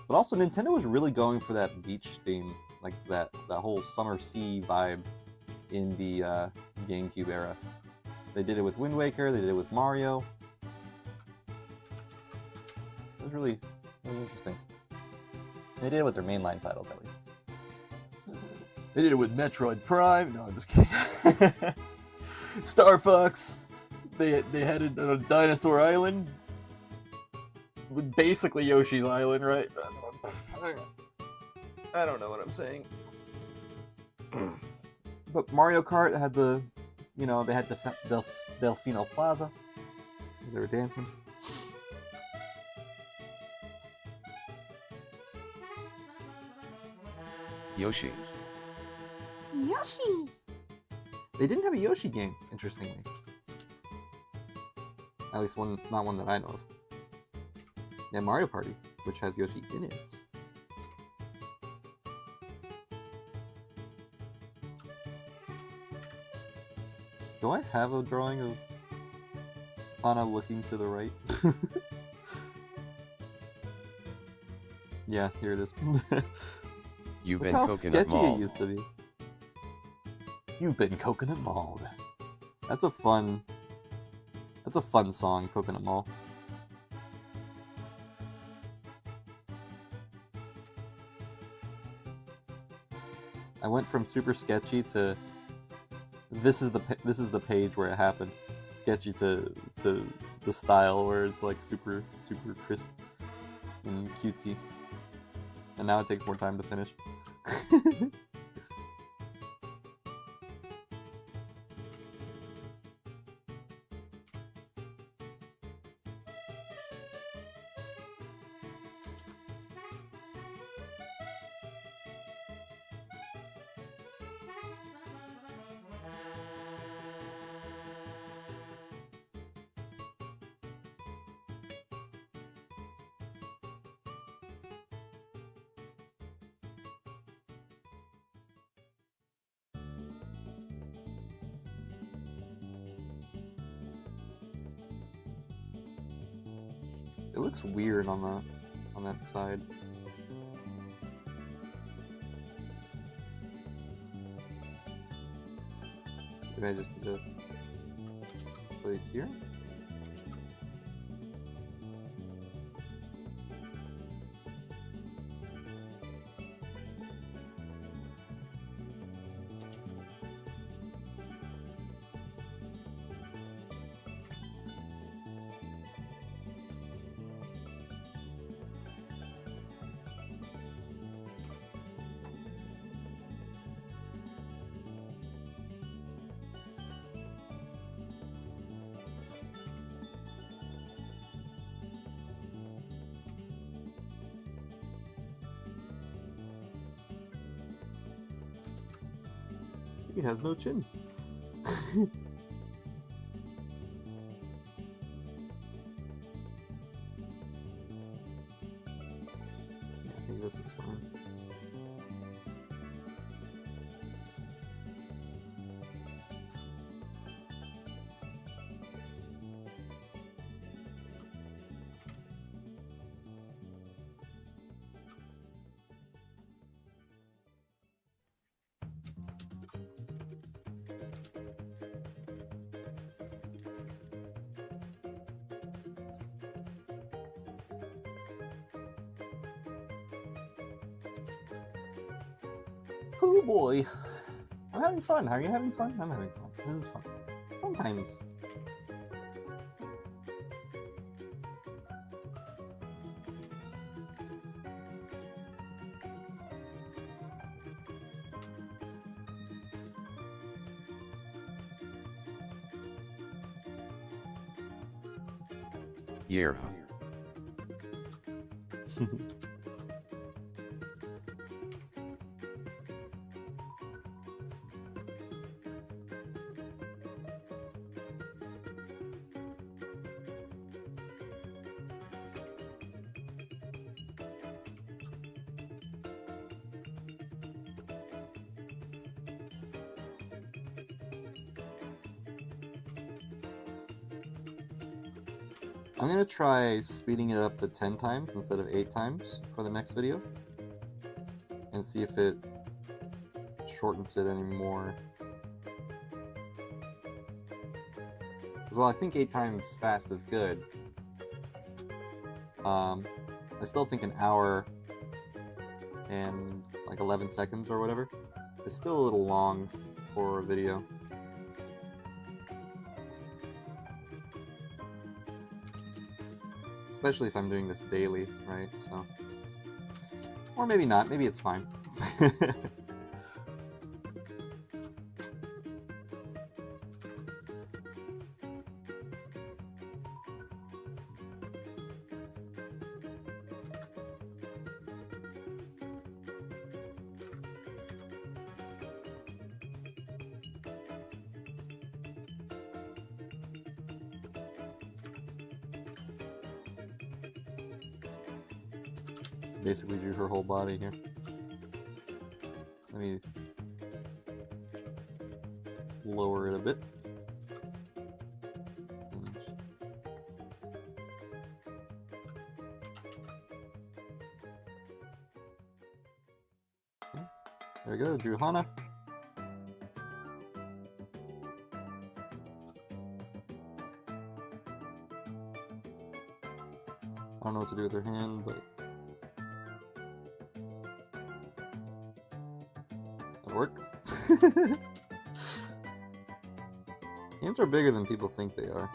But also, Nintendo was really going for that beach theme, like that whole summer sea vibe in the GameCube era. They did it with Wind Waker, they did it with Mario. It was really, really interesting. They did it with their mainline titles, at least. They did it with Metroid Prime. No, I'm just kidding. Star Fox. They had it on a dinosaur island. Basically Yoshi's Island, right? I don't know what I'm saying. But Mario Kart had the, you know, they had the Delfino Plaza. They were dancing. Yoshi. Yoshi! They didn't have a Yoshi game, interestingly. At least one, not one that I know of. They had Mario Party, which has Yoshi in it. Do I have a drawing of Hana looking to the right? Yeah, here it is. You've Look been how coconut sketchy it mauled. used to be. You've been coconut mauled. That's a fun song, Coconut Mall. I went from super sketchy to this is the page where it happened. Sketchy to the style where it's like super crisp and cutesy. And now it takes more time to finish. It looks weird on that side. Maybe I just need to put it here. He has no chin. Yeah, I think this is fine. Oh boy. I'm having fun. Are you having fun? I'm having fun. This is fun. Fun times. Yerha. I'm gonna try speeding it up to 10 times instead of 8 times for the next video, and see if it shortens it anymore. Well, I think 8 times fast is good. I still think an hour and like 11 seconds or whatever is still a little long for a video. Especially if I'm doing this daily, right? So, or maybe not. Maybe it's fine. Basically drew her whole body here. Let me lower it a bit. Okay. There we go, drew Hana. I don't know what to do with her hand, but work. Hands are bigger than people think they are.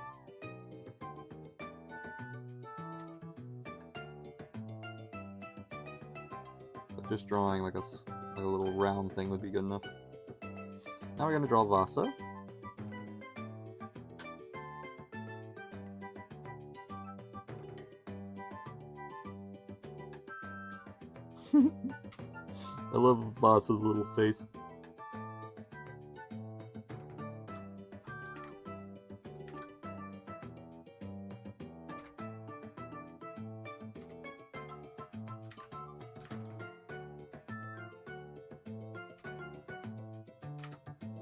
But just drawing like a little round thing would be good enough. Now we're gonna draw Vassa. I love Vassa's little face.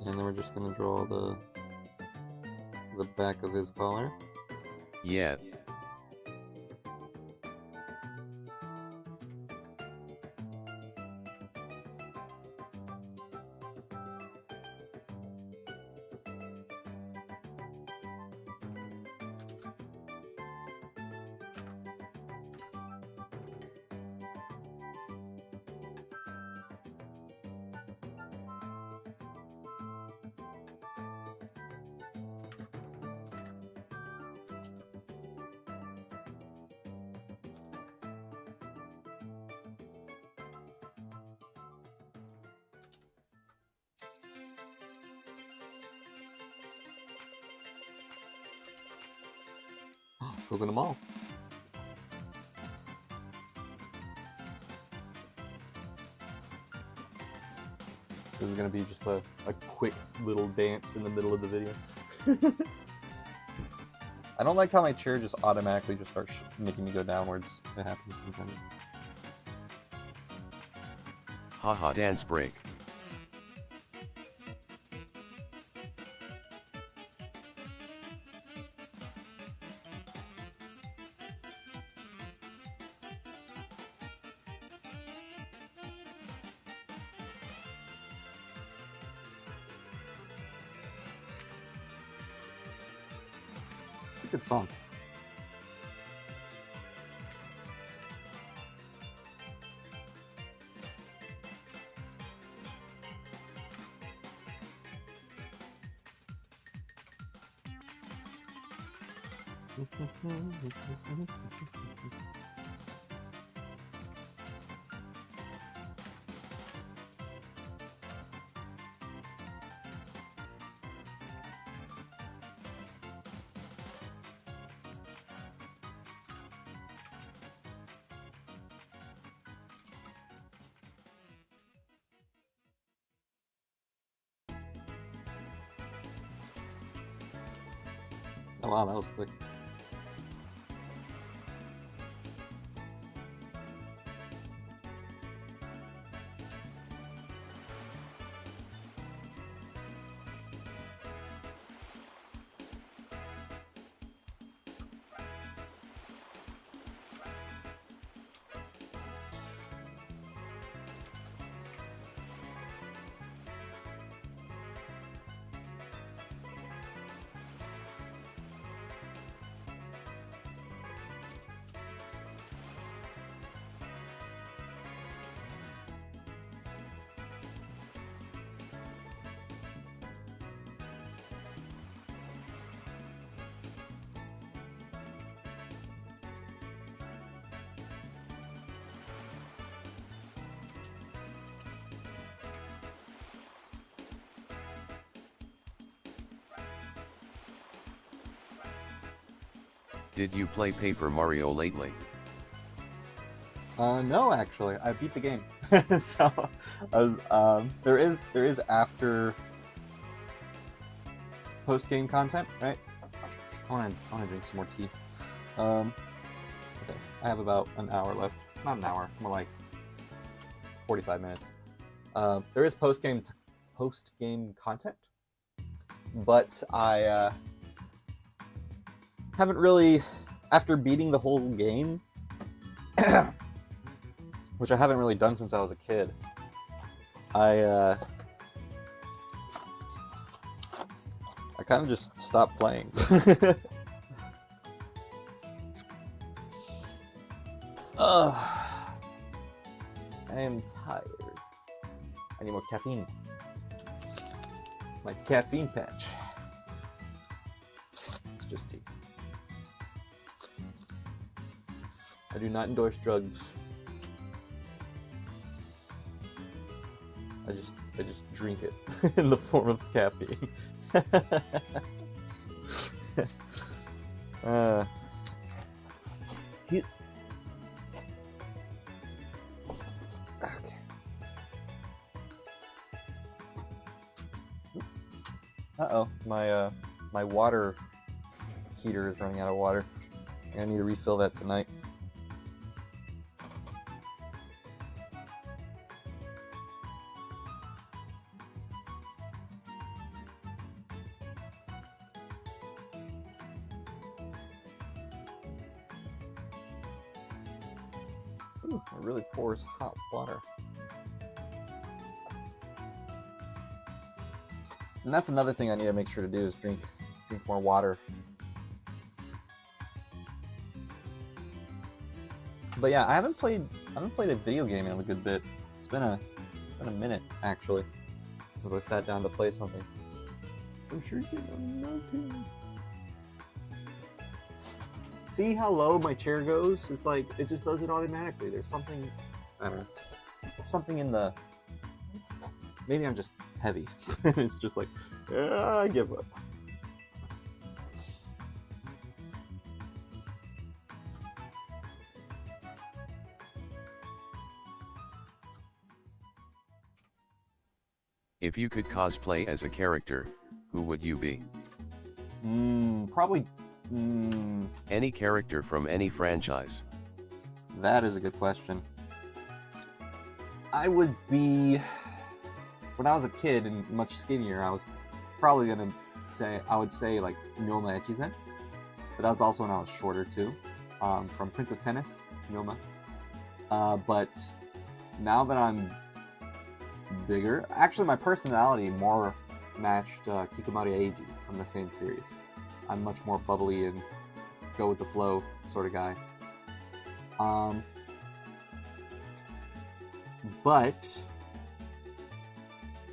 And then we're just gonna draw the back of his collar. Yeah. Look at them all. This is gonna be just a quick little dance in the middle of the video. I don't like how my chair just automatically just starts making me go downwards. It happens sometimes. Haha dance break. It's a good song. Oh wow, that was quick. Did you play Paper Mario lately? No, actually, I beat the game. So, there is after post game content, right? I want to drink some more tea. Okay, I have about an hour left. Not an hour, more like 45 minutes. There is post game content, but I haven't really, after beating the whole game, which I haven't really done since I was a kid. I kind of just stopped playing. I am tired. I need more caffeine. My caffeine patch. It's just tea. I do not endorse drugs. I just drink it in the form of caffeine. Okay. Uh-oh, my water heater is running out of water. I need to refill that tonight. Ooh, it really pours hot water. And that's another thing I need to make sure to do is drink more water. But yeah, I haven't played a video game in a good bit. It's been a minute actually since I sat down to play something. I'm sure you don't know too. See how low my chair goes? It's like, it just does it automatically. There's something, I don't know, something in the, maybe I'm just heavy. It's just like, I give up. If you could cosplay as a character, who would you be? Probably. Any character from any franchise. That is a good question. I would be. When I was a kid and much skinnier, I was probably gonna say like Ryoma Echizen, but that was also when I was shorter too. From Prince of Tennis, Ryoma. But now that I'm bigger, actually my personality more matched Kikumari Eiji from the same series. I'm much more bubbly and go with the flow sort of guy. But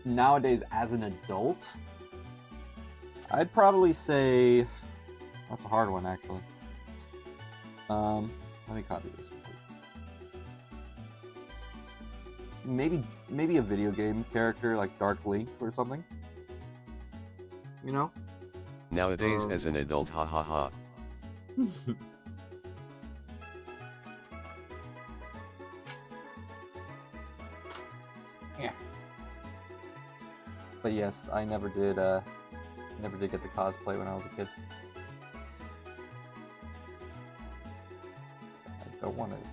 nowadays, as an adult, I'd probably say that's a hard one, actually. Let me copy this real quick. Maybe a video game character like Dark Link or something. You know? Nowadays, as an adult, ha ha ha. Yeah. But yes, I never did get the cosplay when I was a kid. I don't want to cosplay.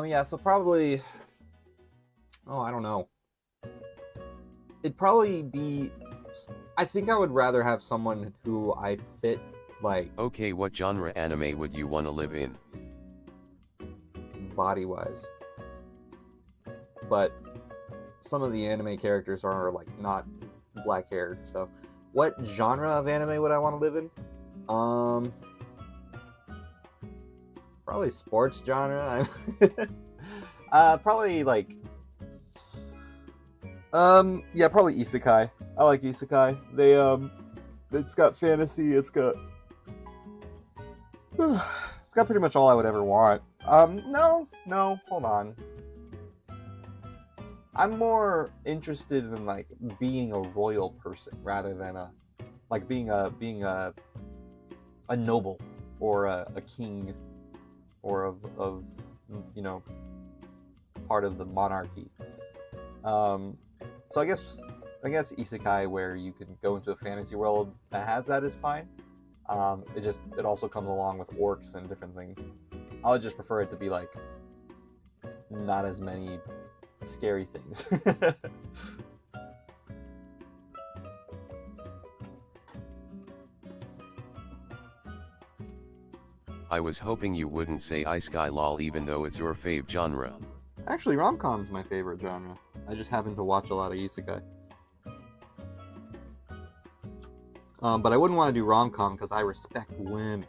Yeah, so probably, I don't know. It'd probably be, I think I would rather have someone who I fit, like, Okay, what genre anime would you want to live in? body-wise. But some of the anime characters are, like, not black-haired, so. What genre of anime would I want to live in? Probably sports genre. Probably like, yeah, probably isekai. I like isekai. It's got fantasy. It's got pretty much all I would ever want. No, hold on. I'm more interested in like being a royal person rather than being a noble or a king. Or of part of the monarchy. So I guess isekai, where you can go into a fantasy world that has that, is fine. It also comes along with orcs and different things. I would just prefer it to be like not as many scary things. I was hoping you wouldn't say isekai lol even though it's your fave genre. Actually, rom-com's my favorite genre. I just happen to watch a lot of isekai. But I wouldn't want to do rom-com because I respect women.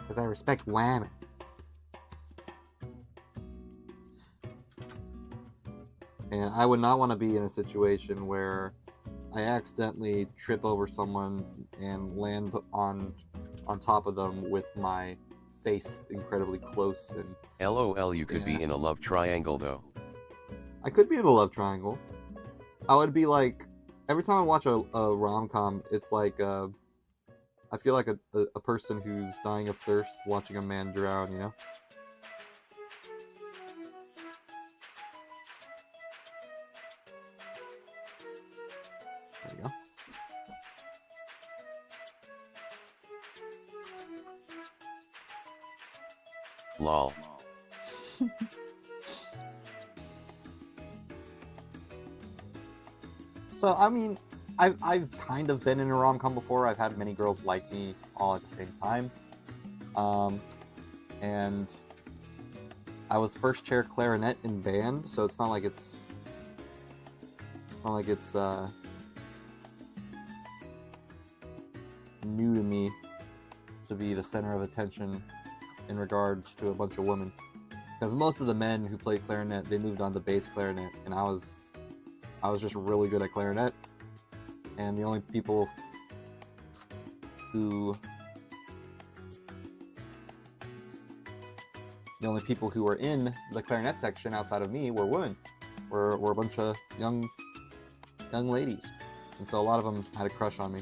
Because I respect women. And I would not want to be in a situation where I accidentally trip over someone and land on top of them with my face incredibly close and... LOL, you could Yeah. be in a love triangle though. I could be in a love triangle. I would be like... Every time I watch a rom-com, it's like... I feel like a person who's dying of thirst watching a man drown, you know? There you go. Lol. So, I mean, I've kind of been in a rom-com before. I've had many girls like me all at the same time. And I was first chair clarinet in band, so it's not like it's... new to me to be the center of attention in regards to a bunch of women. Because most of the men who played clarinet, they moved on to bass clarinet, and I was just really good at clarinet. And the only people who were in the clarinet section outside of me were women. Were a bunch of young ladies, and so a lot of them had a crush on me.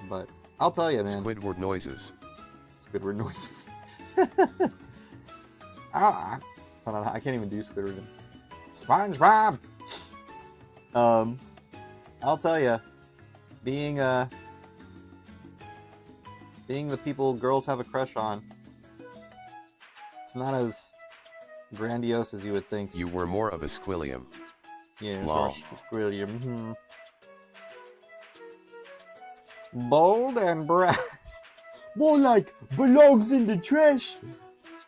But I'll tell you, man. Squidward noises. Squidward noises. Hold on, I can't even do Squidward. SpongeBob. I'll tell you, being the people girls have a crush on, it's not as grandiose as you would think. You were more of a squillium. Yeah, Lol. squillium. Bold and brass. More like belongs in the trash.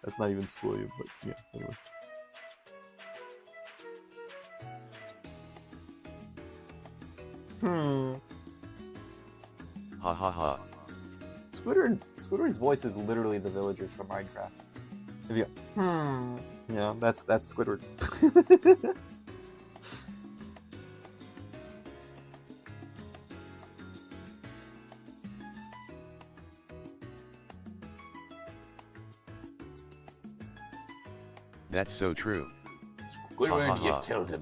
That's not even squillium, but yeah, anyway. Ha ha ha. Squidward's voice is literally the villagers from Minecraft. If you go, yeah, that's Squidward. That's so true. Squidward, Ha, ha, you ha. killed him.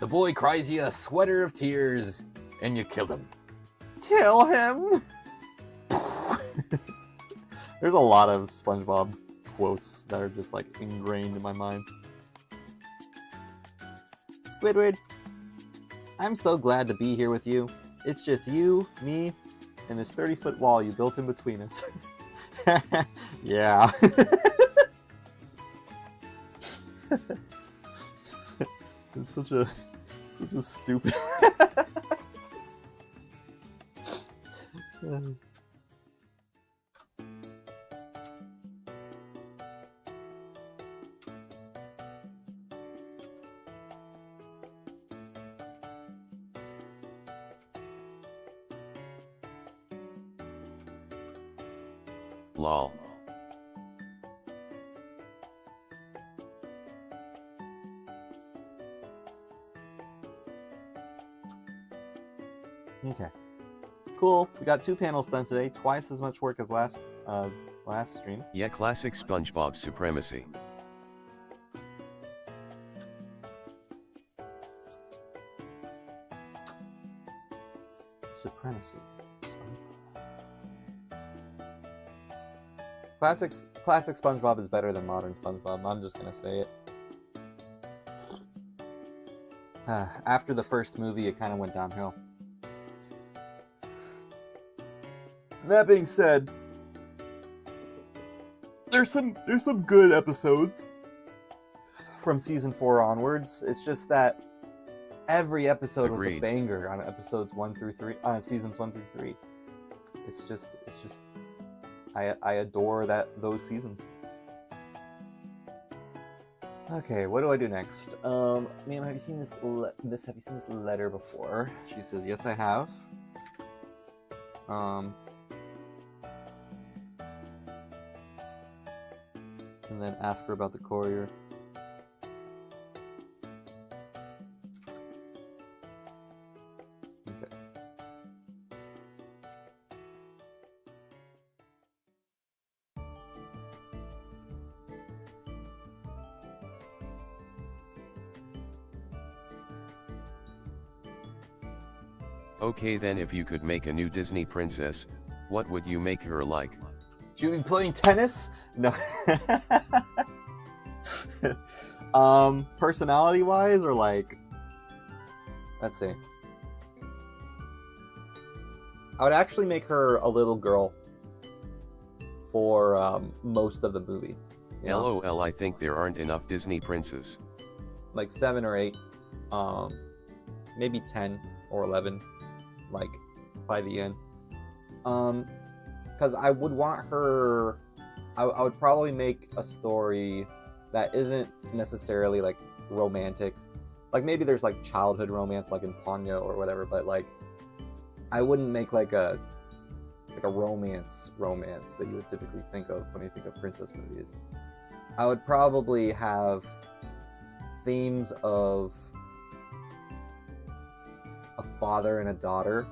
The boy cries you a sweater of tears, and you killed him. Kill him! There's a lot of SpongeBob quotes that are just like ingrained in my mind. Squidward, I'm so glad to be here with you. It's just you, me, and this 30-foot wall you built in between us. Yeah. It's such a stupid. Lol. Okay. Cool. We got 2 panels done today. Twice as much work as last stream. Yeah, classic SpongeBob supremacy. Supremacy. Classic SpongeBob is better than modern SpongeBob. I'm just gonna say it. After the first movie, it kind of went downhill. That being said, there's some good episodes from season 4 onwards. It's just that every episode was a Agreed. banger on episodes 1 through 3, on seasons 1 through 3. It's just I adore those seasons. Okay, what do I do next? Ma'am, have you seen this letter before? She says, yes, I have. And then ask her about the courier. Okay. Okay then, if you could make a new Disney princess, what would you make her like? Should we be playing tennis? No. Personality-wise, or like, let's see. I would actually make her a little girl for most of the movie. You know? LOL, I think there aren't enough Disney princes. Like 7 or 8, maybe 10 or 11, like by the end. Because I would want her, I would probably make a story that isn't necessarily like romantic. Like maybe there's like childhood romance like in Ponyo or whatever, but like I wouldn't make like a romance that you would typically think of when you think of princess movies. I would probably have themes of a father and a daughter,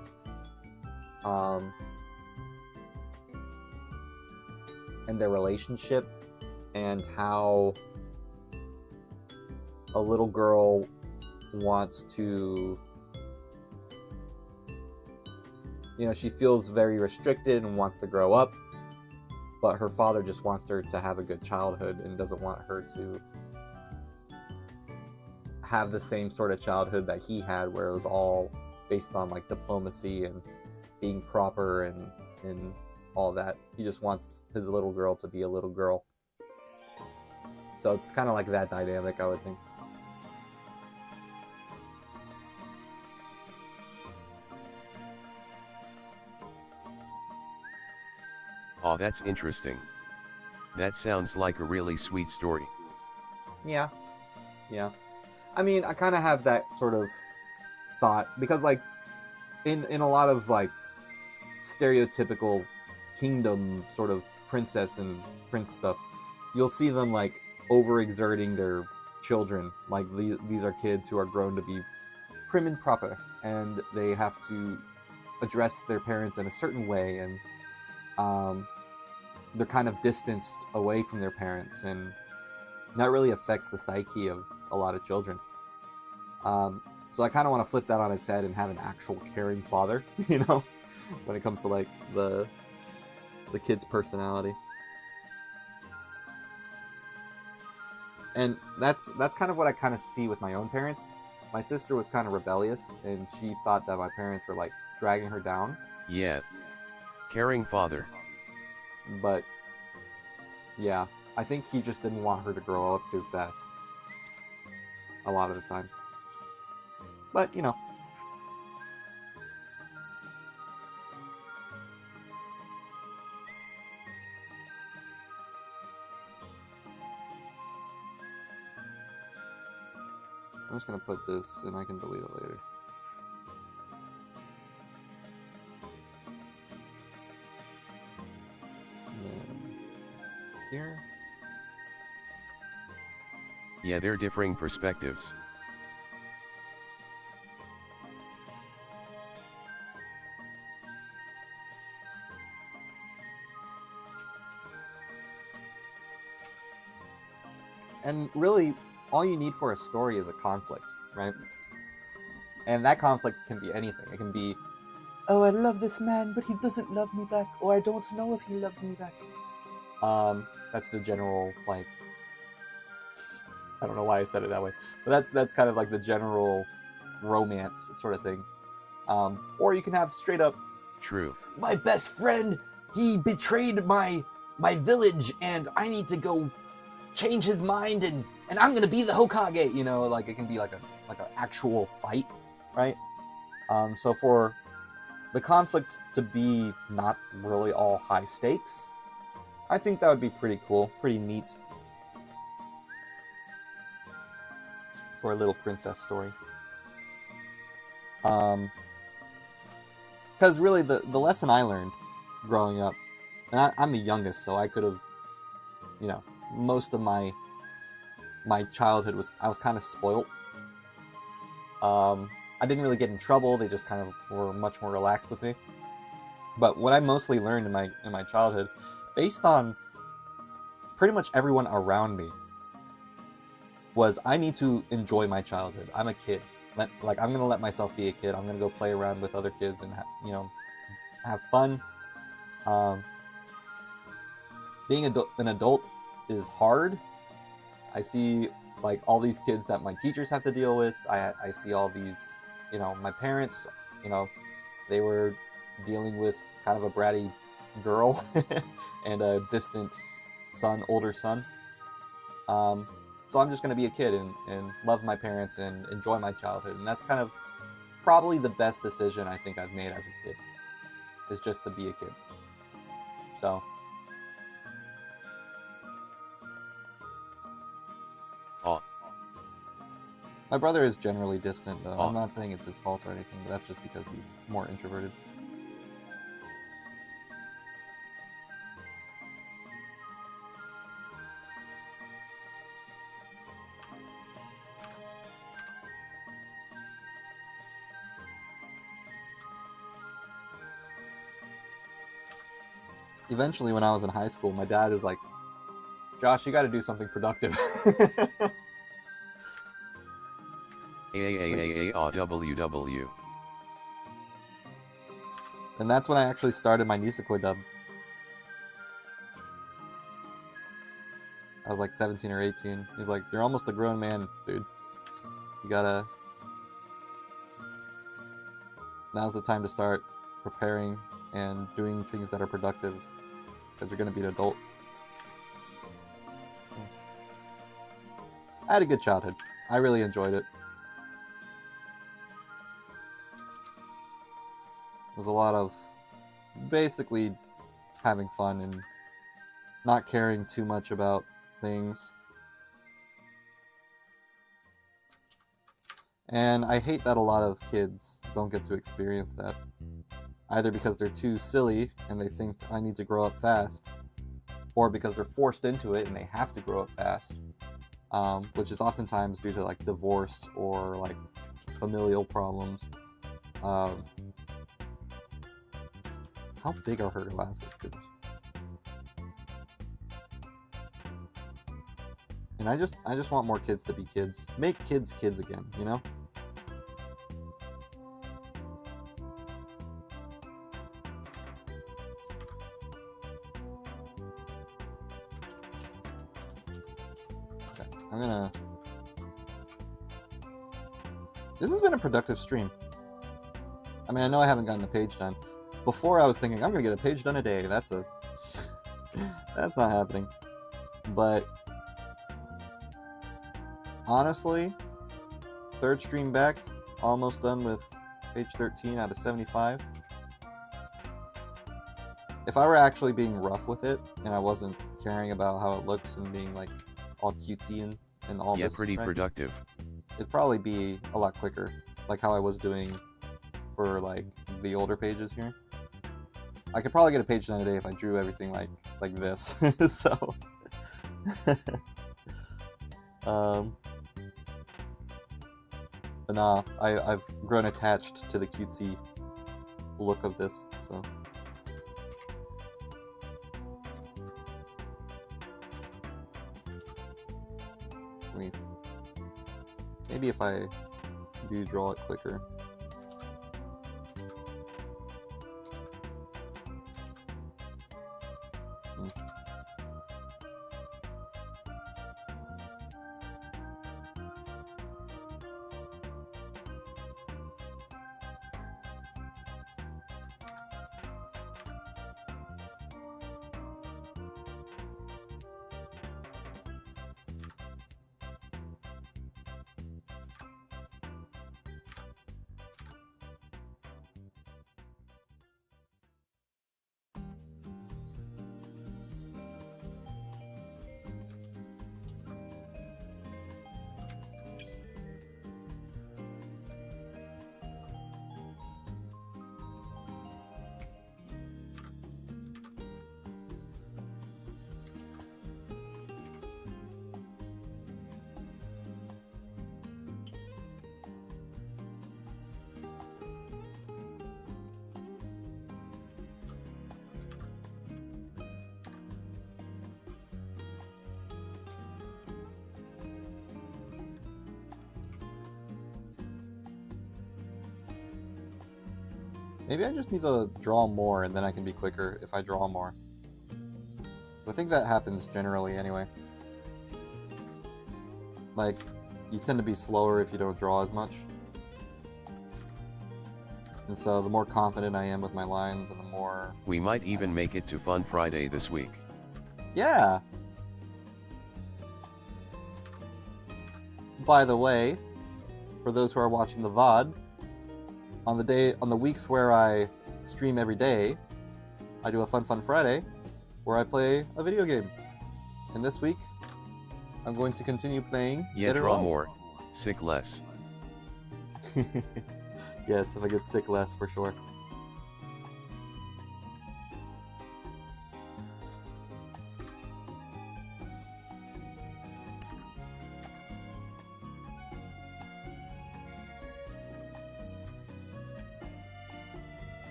and their relationship, and how a little girl wants to, she feels very restricted and wants to grow up, but her father just wants her to have a good childhood and doesn't want her to have the same sort of childhood that he had, where it was all based on like diplomacy and being proper and all that. He just wants his little girl to be a little girl. So it's kind of like that dynamic, I would think. Oh, that's interesting. That sounds like a really sweet story. Yeah. I mean, I kind of have that sort of thought, because like in a lot of like stereotypical kingdom sort of princess and prince stuff, you'll see them like overexerting their children. Like these are kids who are grown to be prim and proper, and they have to address their parents in a certain way, and they're kind of distanced away from their parents, and that really affects the psyche of a lot of children. So I kind of want to flip that on its head and have an actual caring father, when it comes to like the kid's personality. And that's kind of what I kind of see with my own parents. My sister was kind of rebellious, and she thought that my parents were like dragging her down. Yeah. Caring father. But yeah, I think he just didn't want her to grow up too fast. A lot of the time. But, I'm just going to put this, and I can delete it later. And then here. Yeah, they're differing perspectives. And really, all you need for a story is a conflict, right? And that conflict can be anything. It can be, oh, I love this man, but he doesn't love me back, or I don't know if he loves me back. That's the general, like, I don't know why I said it that way, but that's kind of like the general romance sort of thing. Or you can have straight up, True. my best friend, he betrayed my village, and I need to go change his mind, and I'm gonna be the Hokage. Like it can be like an actual fight, right? So for the conflict to be not really all high stakes, I think that would be pretty cool, pretty neat for a little princess story. Because really the lesson I learned growing up, and I'm the youngest, so I could have, most of my childhood I was kind of spoiled. I didn't really get in trouble. They just kind of were much more relaxed with me. But what I mostly learned in my childhood, based on pretty much everyone around me, was I need to enjoy my childhood. I'm a kid. I'm gonna let myself be a kid. I'm gonna go play around with other kids and have fun. Being an adult is hard. I see like all these kids that my teachers have to deal with. I see all these, my parents, they were dealing with kind of a bratty girl and a distant older son. So I'm just going to be a kid and love my parents and enjoy my childhood. And that's kind of probably the best decision I think I've made as a kid, is just to be a kid. So My brother is generally distant, though. Oh. I'm not saying it's his fault or anything, but that's just because he's more introverted. Eventually, when I was in high school, my dad is like, Josh, you got to do something productive. AAAAAWW. And that's when I actually started my Nisekoi dub. I was like 17 or 18. He's like, you're almost a grown man, dude. You gotta... Now's the time to start preparing and doing things that are productive, because you're gonna be an adult. I had a good childhood. I really enjoyed it. It was a lot of basically having fun and not caring too much about things. And I hate that a lot of kids don't get to experience that. Either because they're too silly and they think I need to grow up fast, or because they're forced into it and they have to grow up fast. Which is oftentimes due to like divorce or like familial problems. How big are her glasses? Goodness. And I just want more kids to be kids. Make kids kids again, you know? Okay, I'm gonna... This has been a productive stream. I mean, I know I haven't gotten a page done. Before I was thinking, I'm gonna get a page done a day. That's not happening. But honestly, third stream back, almost done with page 13 out of 75. If I were actually being rough with it, and I wasn't caring about how it looks and being like all cutesy and all Yeah, this, pretty right? productive. It'd probably be a lot quicker, like how I was doing for like the older pages here. I could probably get a page done a day if I drew everything like this. So, but nah, I've grown attached to the cutesy look of this. So, maybe if I do draw it quicker. Maybe I just need to draw more and then I can be quicker if I draw more. I think that happens generally anyway. Like, you tend to be slower if you don't draw as much. And so the more confident I am with my lines and the more... We might even make it to Fun Friday this week. Yeah! By the way, for those who are watching the VOD, on the weeks where I stream every day, I do a Fun Friday where I play a video game. And this week, I'm going to continue playing Yeah, Get It draw On. more. Sick less. Yes, if I get sick less, for sure.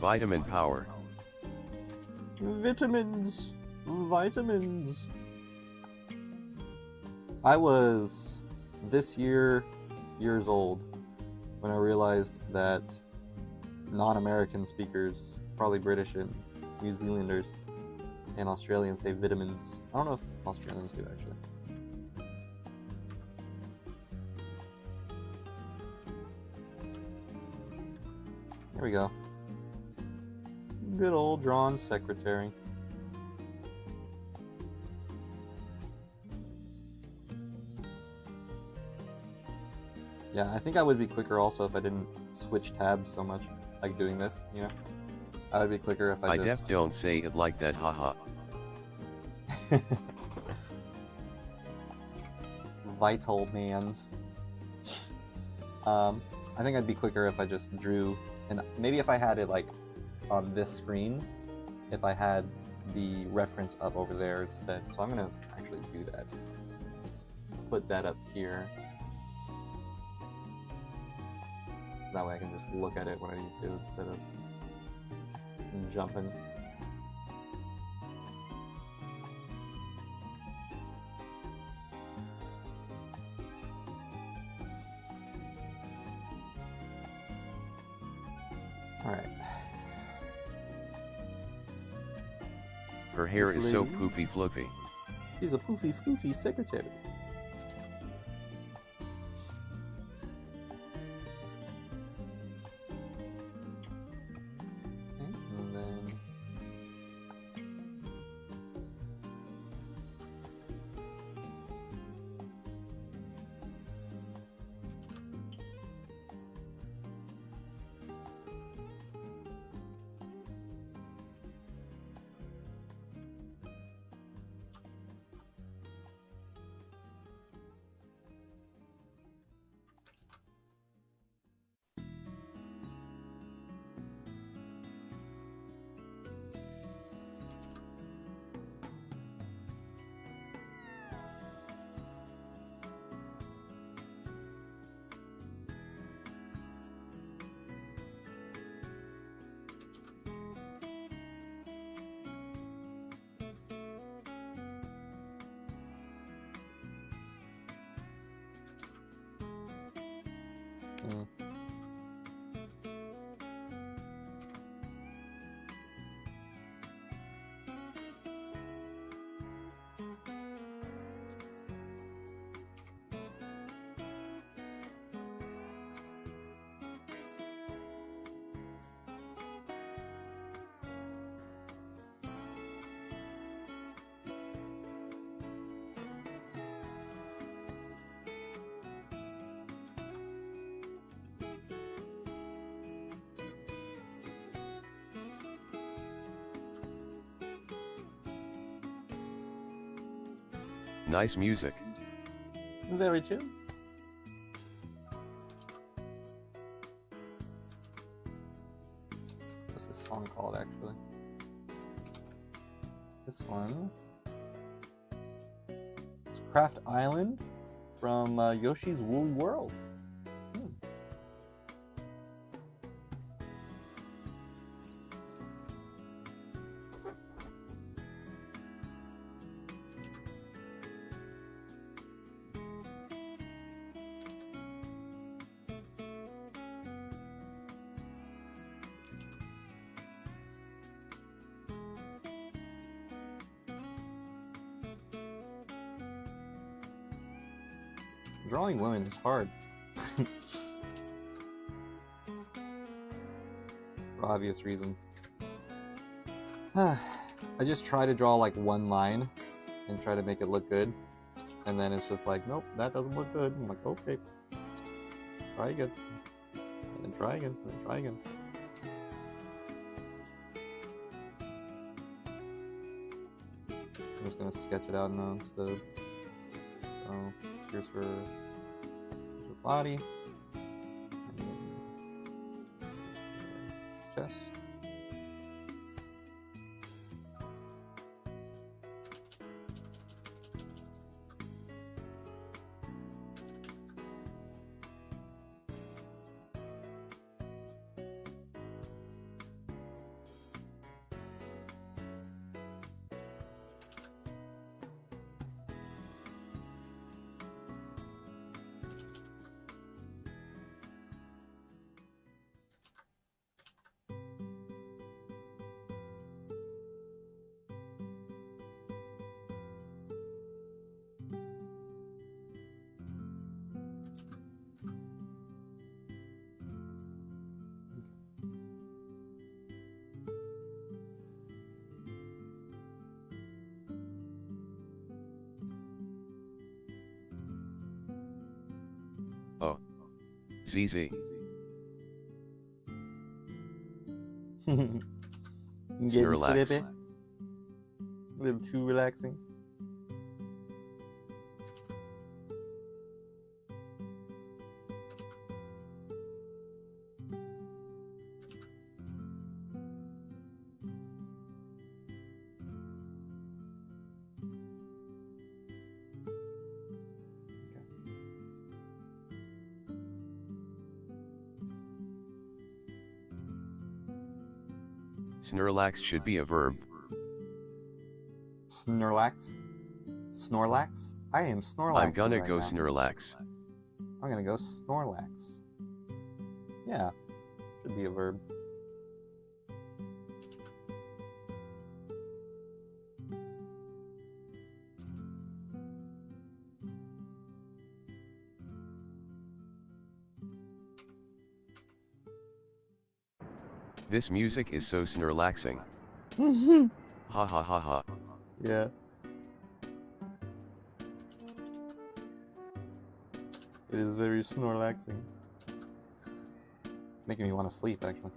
Vitamin power. Vitamins! Vitamins! I was this years old when I realized that non-American speakers, probably British and New Zealanders and Australians, say vitamins. I don't know if Australians do actually. Here we go. Good old drawn secretary. Yeah, I think I would be quicker also if I didn't switch tabs so much, like doing this, you know? I would be quicker if I just... don't say it like that, haha. Vital mans. I think I'd be quicker if I just drew, and maybe if I had it like on this screen, if I had the reference up over there instead. So I'm gonna actually do that. Put that up here. So that way I can just look at it when I need to instead of jumping. Alright. Her hair This is so lady? poofy fluffy. She's a poofy floofy secretary. And then... Nice music. Very chill. What's this song called, actually? This one. It's Craft Island from Yoshi's Woolly World. Drawing women is hard. For obvious reasons. I just try to draw like one line and try to make it look good. And then it's just like, nope, that doesn't look good. I'm like, okay. Try again. And then try again. And then try again. I'm just gonna sketch it out now instead. So here's her body, and then chest. Oh. ZZ. Getting Snorlax. sleepy. A little too relaxing. Snorlax should be a verb. Snorlax? Snorlax? I am Snorlax. I'm gonna right go now. Snorlax. I'm gonna go Snorlax. Yeah, should be a verb. This music is so Snorlaxing. Ha ha ha ha. Yeah. It is very Snorlaxing. Making me want to sleep, actually.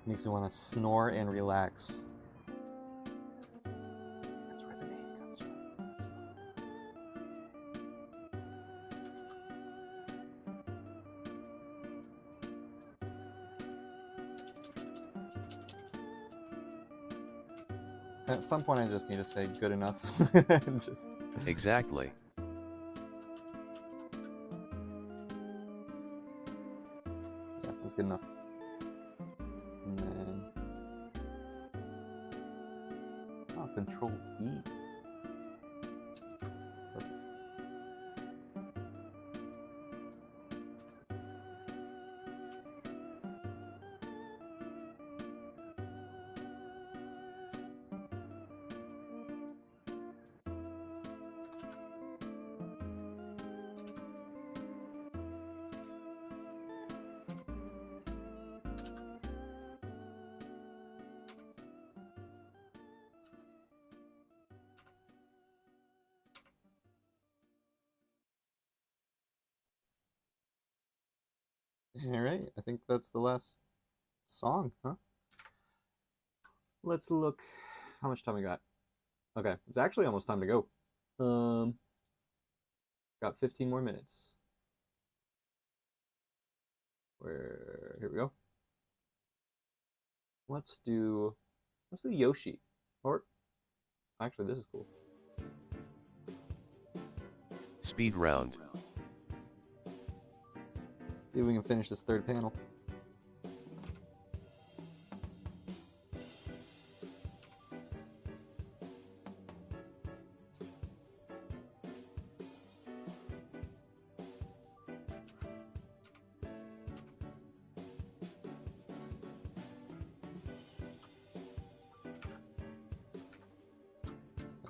Makes me want to snore and relax. That's where the name comes from. At some point, I just need to say good enough. Just Exactly. yeah, that's good enough. And then Control E. Perfect. All right, I think that's the last song, huh? Let's look how much time we got. Okay, it's actually almost time to go. Got 15 more minutes. Here we go. Let's do Yoshi. Or actually, this is cool. Speed round. See if we can finish this third panel.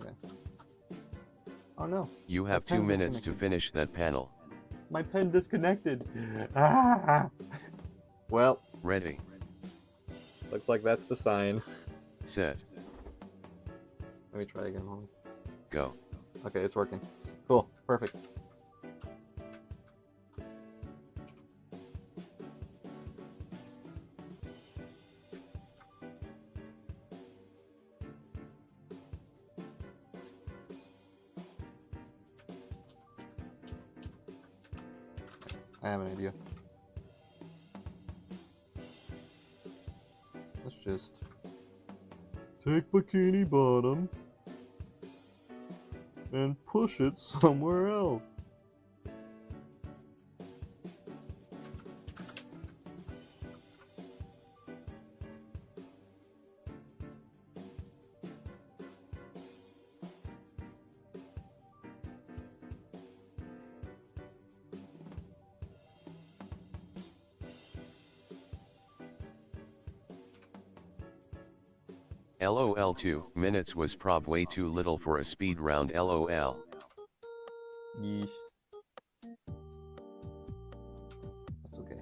Okay. Oh no. You have pen 2 minutes to disconnected. finish that panel. My pen disconnected. Ah! Well, Ready. looks like that's the sign. Set. Let me try again. Hold on. Go. Okay, it's working. Cool. Perfect. I have an idea. Let's just take Bikini Bottom and push it somewhere else. LOL 2 minutes was prob way too little for a speed round LOL. Yeesh. That's okay.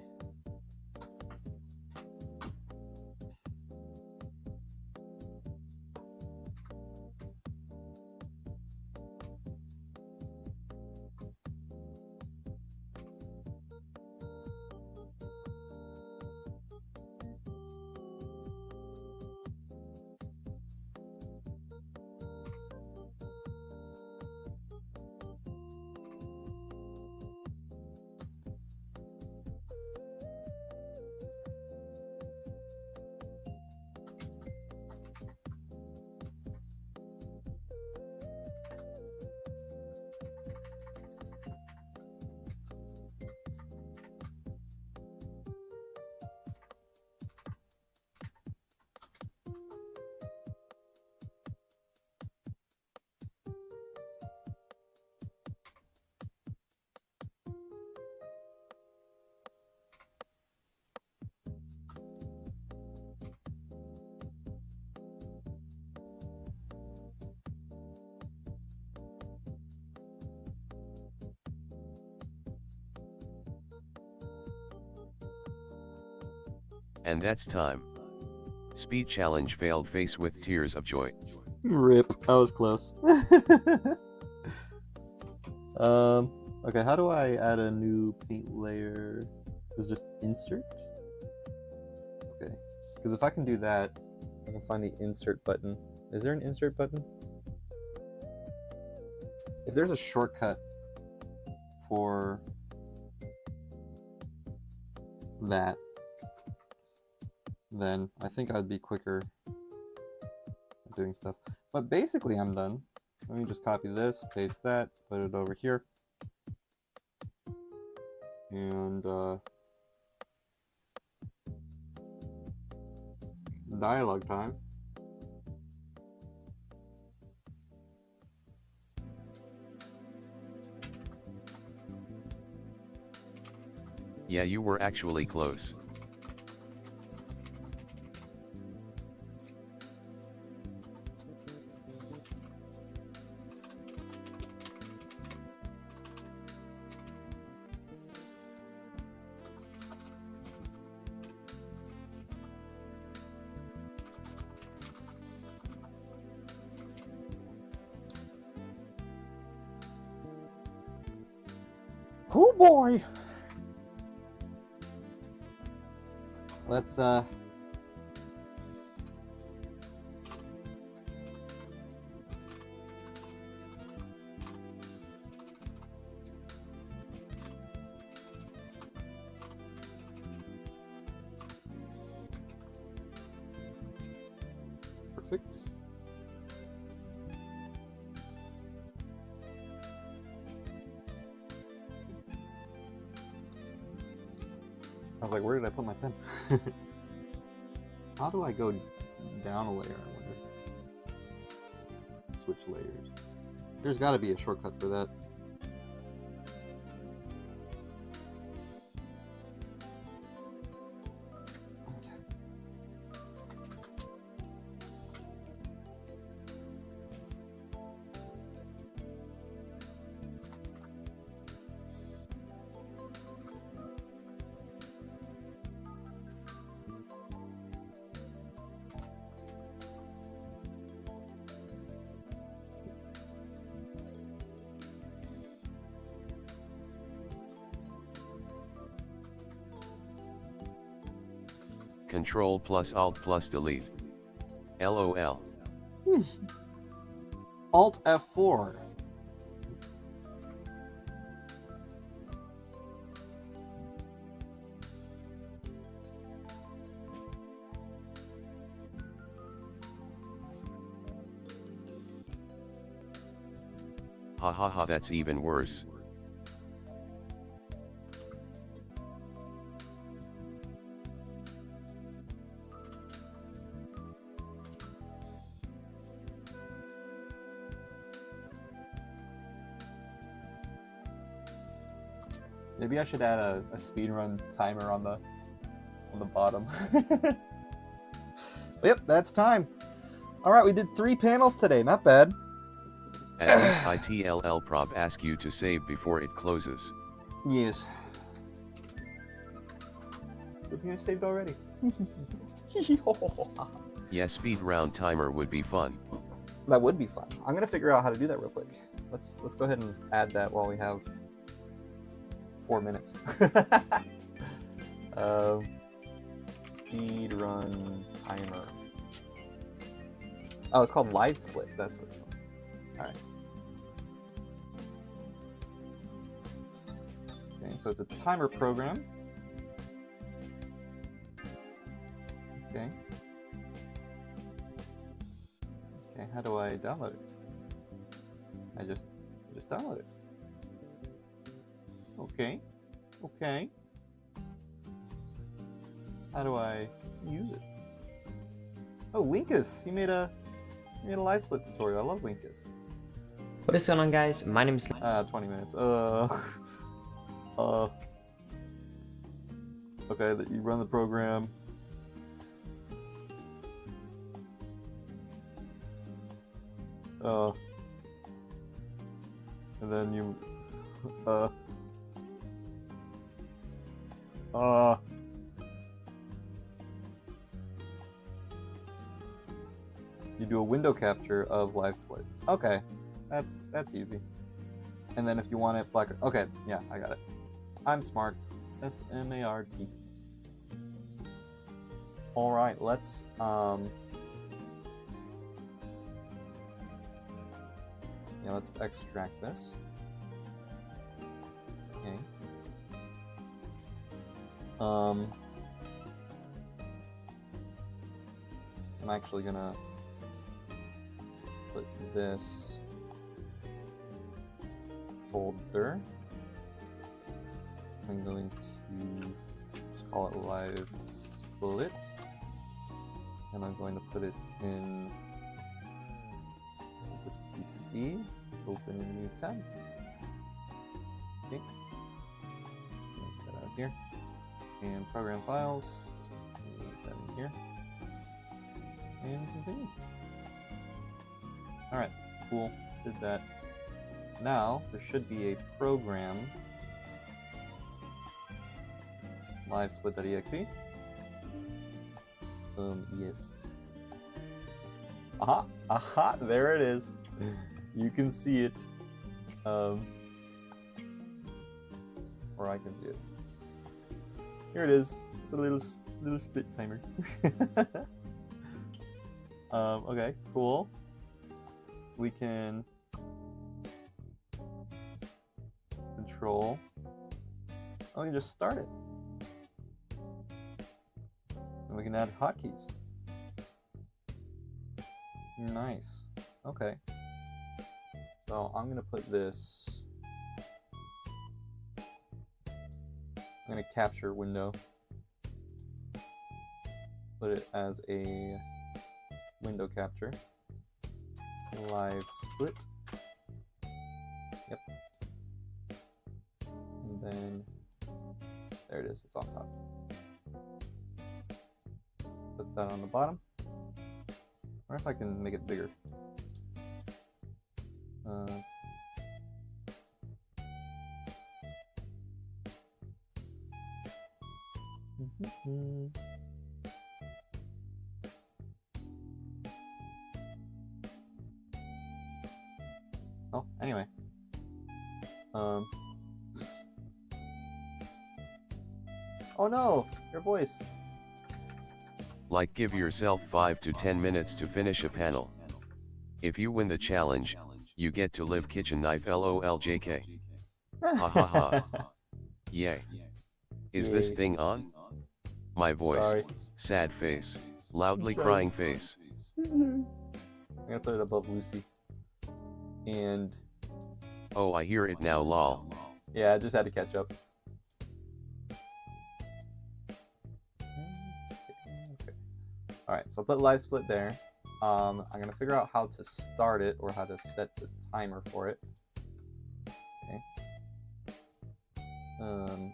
And that's time. Speed challenge failed, face with tears of joy. Rip. I was close. Okay, how do I add a new paint layer? Is just insert? Okay. Because if I can do that, I can find the insert button. Is there an insert button? If there's a shortcut for that, then I think I'd be quicker at doing stuff. But basically, I'm done. Let me just copy this, paste that, put it over here. And dialogue time. Yeah, you were actually close. Oh boy! Let's perfect. I was like, where did I put my pen? How do I go down a layer, I wonder? Switch layers. There's got to be a shortcut for that. Control plus Alt plus Delete. LOL. Alt F4. Ha ha ha, that's even worse. Maybe I should add a speedrun timer on the bottom. Yep, that's time. All right, we did 3 panels today. Not bad. At least ITLL prop ask you to save before it closes. Yes. Good thing I saved already. Yeah, speed round timer would be fun. That would be fun. I'm gonna figure out how to do that real quick. Let's go ahead and add that while we have 4 minutes. Speed run timer. Oh, it's called live split. That's what it's called. All right. Okay, so it's a timer program. Okay. Okay, how do I download it? I just download it. Okay. Okay. How do I use it? Oh, Linkus! He made a live split tutorial. I love Linkus. What is going on, guys? My name is 20 minutes. Okay, that you run the program. And then you you do a window capture of live split. Okay, that's easy. And then if you want it black, okay, yeah, I got it. I'm smart. SMART. All right, let's let's extract this. Okay. I'm actually gonna put this folder. I'm going to just call it live split, and I'm going to put it in this PC. Open a new tab. Okay. Get that out of here. And program files. Put that in here. And continue. Alright, cool. Did that. Now, there should be a program. Live split.exe. Yes. Aha! Aha! There it is. You can see it. Or I can see it. Here it is. It's a little split timer. Okay, cool. We can control. Oh, you just start it. And we can add hotkeys. Nice. Okay. So I'm gonna put this. I'm gonna capture window. Put it as a window capture. Live split. Yep. And then there it is. It's on top. Put that on the bottom. Or if I can make it bigger. Oh, anyway. Oh no, your voice. Like, give yourself 5 to 10 minutes to finish a panel. If you win the challenge, you get to live kitchen knife LOLJK. Ha ha ha. Yay. Is this Yay. thing on? My voice. Sorry. Sad face. Loudly Sorry. crying face. I'm gonna put it above Lucy. And Oh, I hear it now, lol. Yeah, I just had to catch up. Okay. Alright, so I'll put live split there. I'm going to figure out how to start it, or how to set the timer for it. Okay. I'll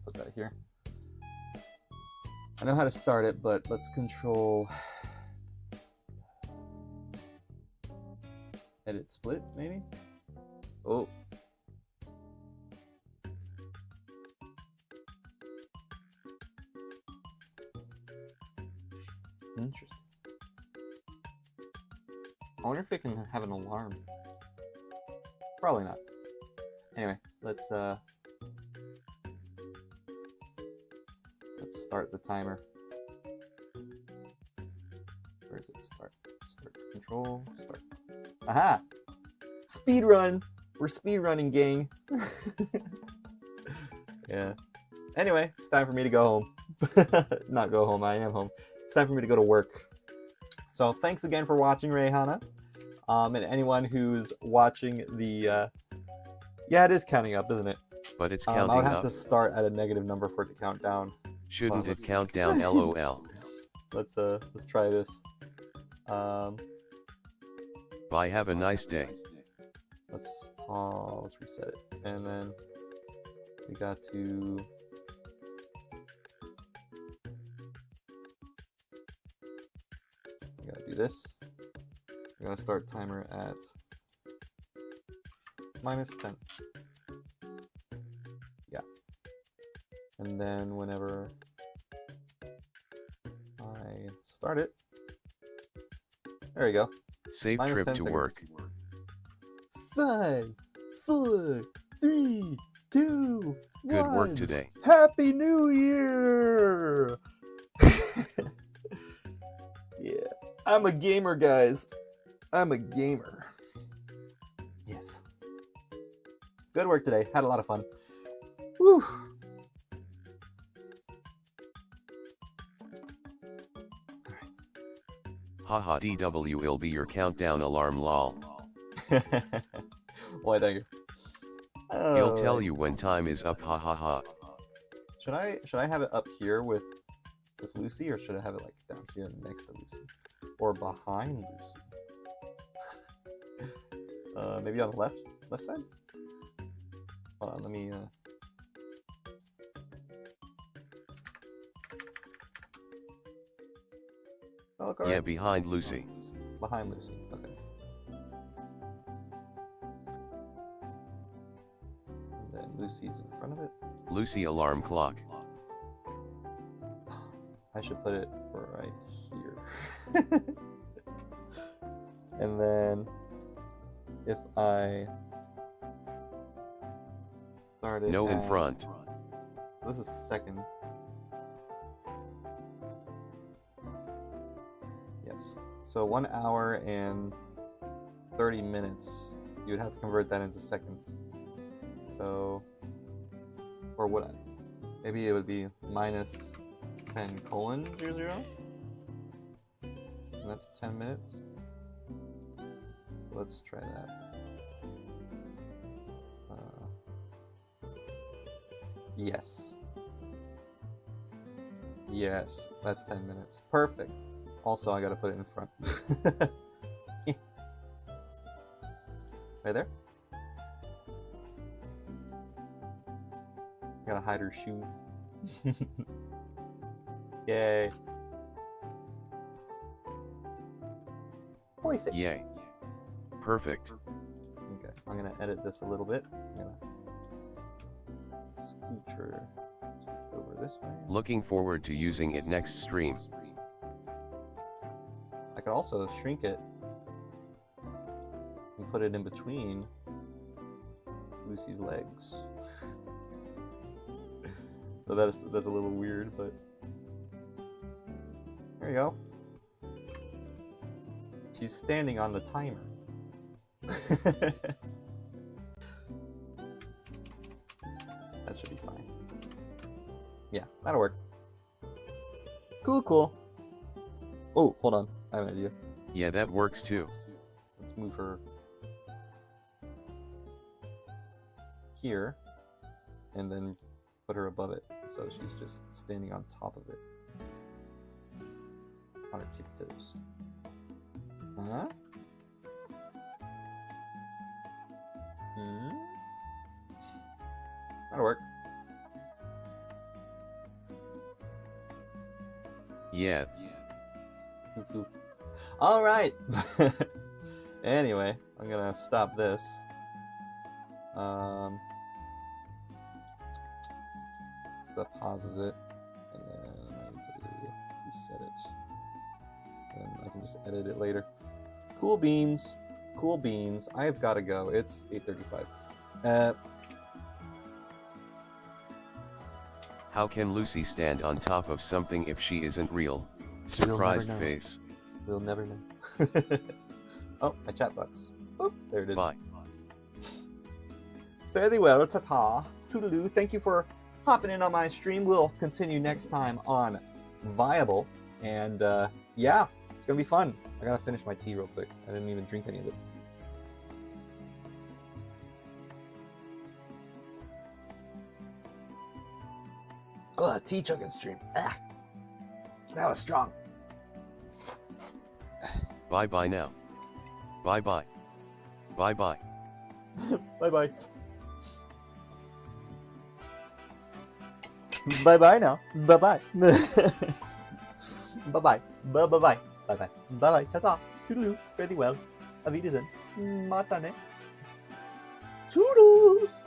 put that here. I know how to start it, but let's control edit split, maybe? Oh. Interesting. I wonder if it can have an alarm. Probably not. Anyway, let's start the timer. Where does it start? Start control, start. Aha! Speed run! We're speed running, gang. Yeah. Anyway, it's time for me to go home. Not go home, I am home. It's time for me to go to work. So thanks again for watching, Hana. And anyone who's watching the... Yeah, it is counting up, isn't it? But it's counting I would have up. to start at a negative number for it to count down. Shouldn't it count down, lol? Let's try this. Bye, have a nice day. Let's reset it. And then we got to... We gotta do this. We're gonna start timer at -10. Yeah. And then whenever I start it, there you go. Safe Minus trip 10 to seconds. work. 5, 4, 3, 2, Good 1. work today. Happy New Year! Yeah, I'm a gamer, guys. I'm a gamer. Yes. Good work today. Had a lot of fun. Woo! Haha, DW will be your countdown alarm, lol. Why, thank you. He'll tell you when time is up, ha ha ha. Should I have it up here with Lucy, or should I have it like down here next to Lucy, or behind Lucy? Maybe on the left side. Hold on, let me. Oh, look, all Yeah, right. behind Lucy. Behind Lucy. Okay. And then Lucy's in front of it. Lucy alarm clock. I should put it right here. And then if I start it No in at- front. This is second. Yes. So 1 hour and 30 minutes. You would have to convert that into seconds. So, or would I? Maybe it would be -10:00. And that's 10 minutes. Let's try that. Yes. Yes, that's 10 minutes. Perfect. Also, I gotta put it in front. Right there. Gotta hide her shoes. Yay. Perfect. Yay. Perfect. Okay, I'm gonna edit this a little bit. I'm gonna scooch over this way. Looking forward to using it next stream. I could also shrink it and put it in between Lucy's legs. So that's a little weird, but there you go. She's standing on the timer. That should be fine. Yeah, that'll work. Cool. Oh, hold on. I have an idea. Yeah, that works too. Let's move her here, and then put her above it, so she's just standing on top of it. On her tiptoes. Huh? That'll work. Yeah. All right. Anyway, I'm gonna stop this. That pauses it, and then I need to reset it, and I can just edit it later. Cool beans, cool beans. I've got to go. It's 8:35. How can Lucy stand on top of something if she isn't real? We'll Surprised never know. face. We'll never know. Oh, my chat box. Oh, there it is. Bye. Fairly well, ta-ta. Toodaloo. Thank you for hopping in on my stream. We'll continue next time on Viable. And yeah, it's going to be fun. I got to finish my tea real quick. I didn't even drink any of it. Oh, tea chugging stream. Ah, that was strong. Bye bye now. Bye bye. Bye bye. Bye bye. Bye bye now. Bye bye. Bye bye. Bye bye. Bye bye. Bye bye. Ta ta. Toodaloo. Fairly well. Auf Wiedersehen. Matane. Toodles.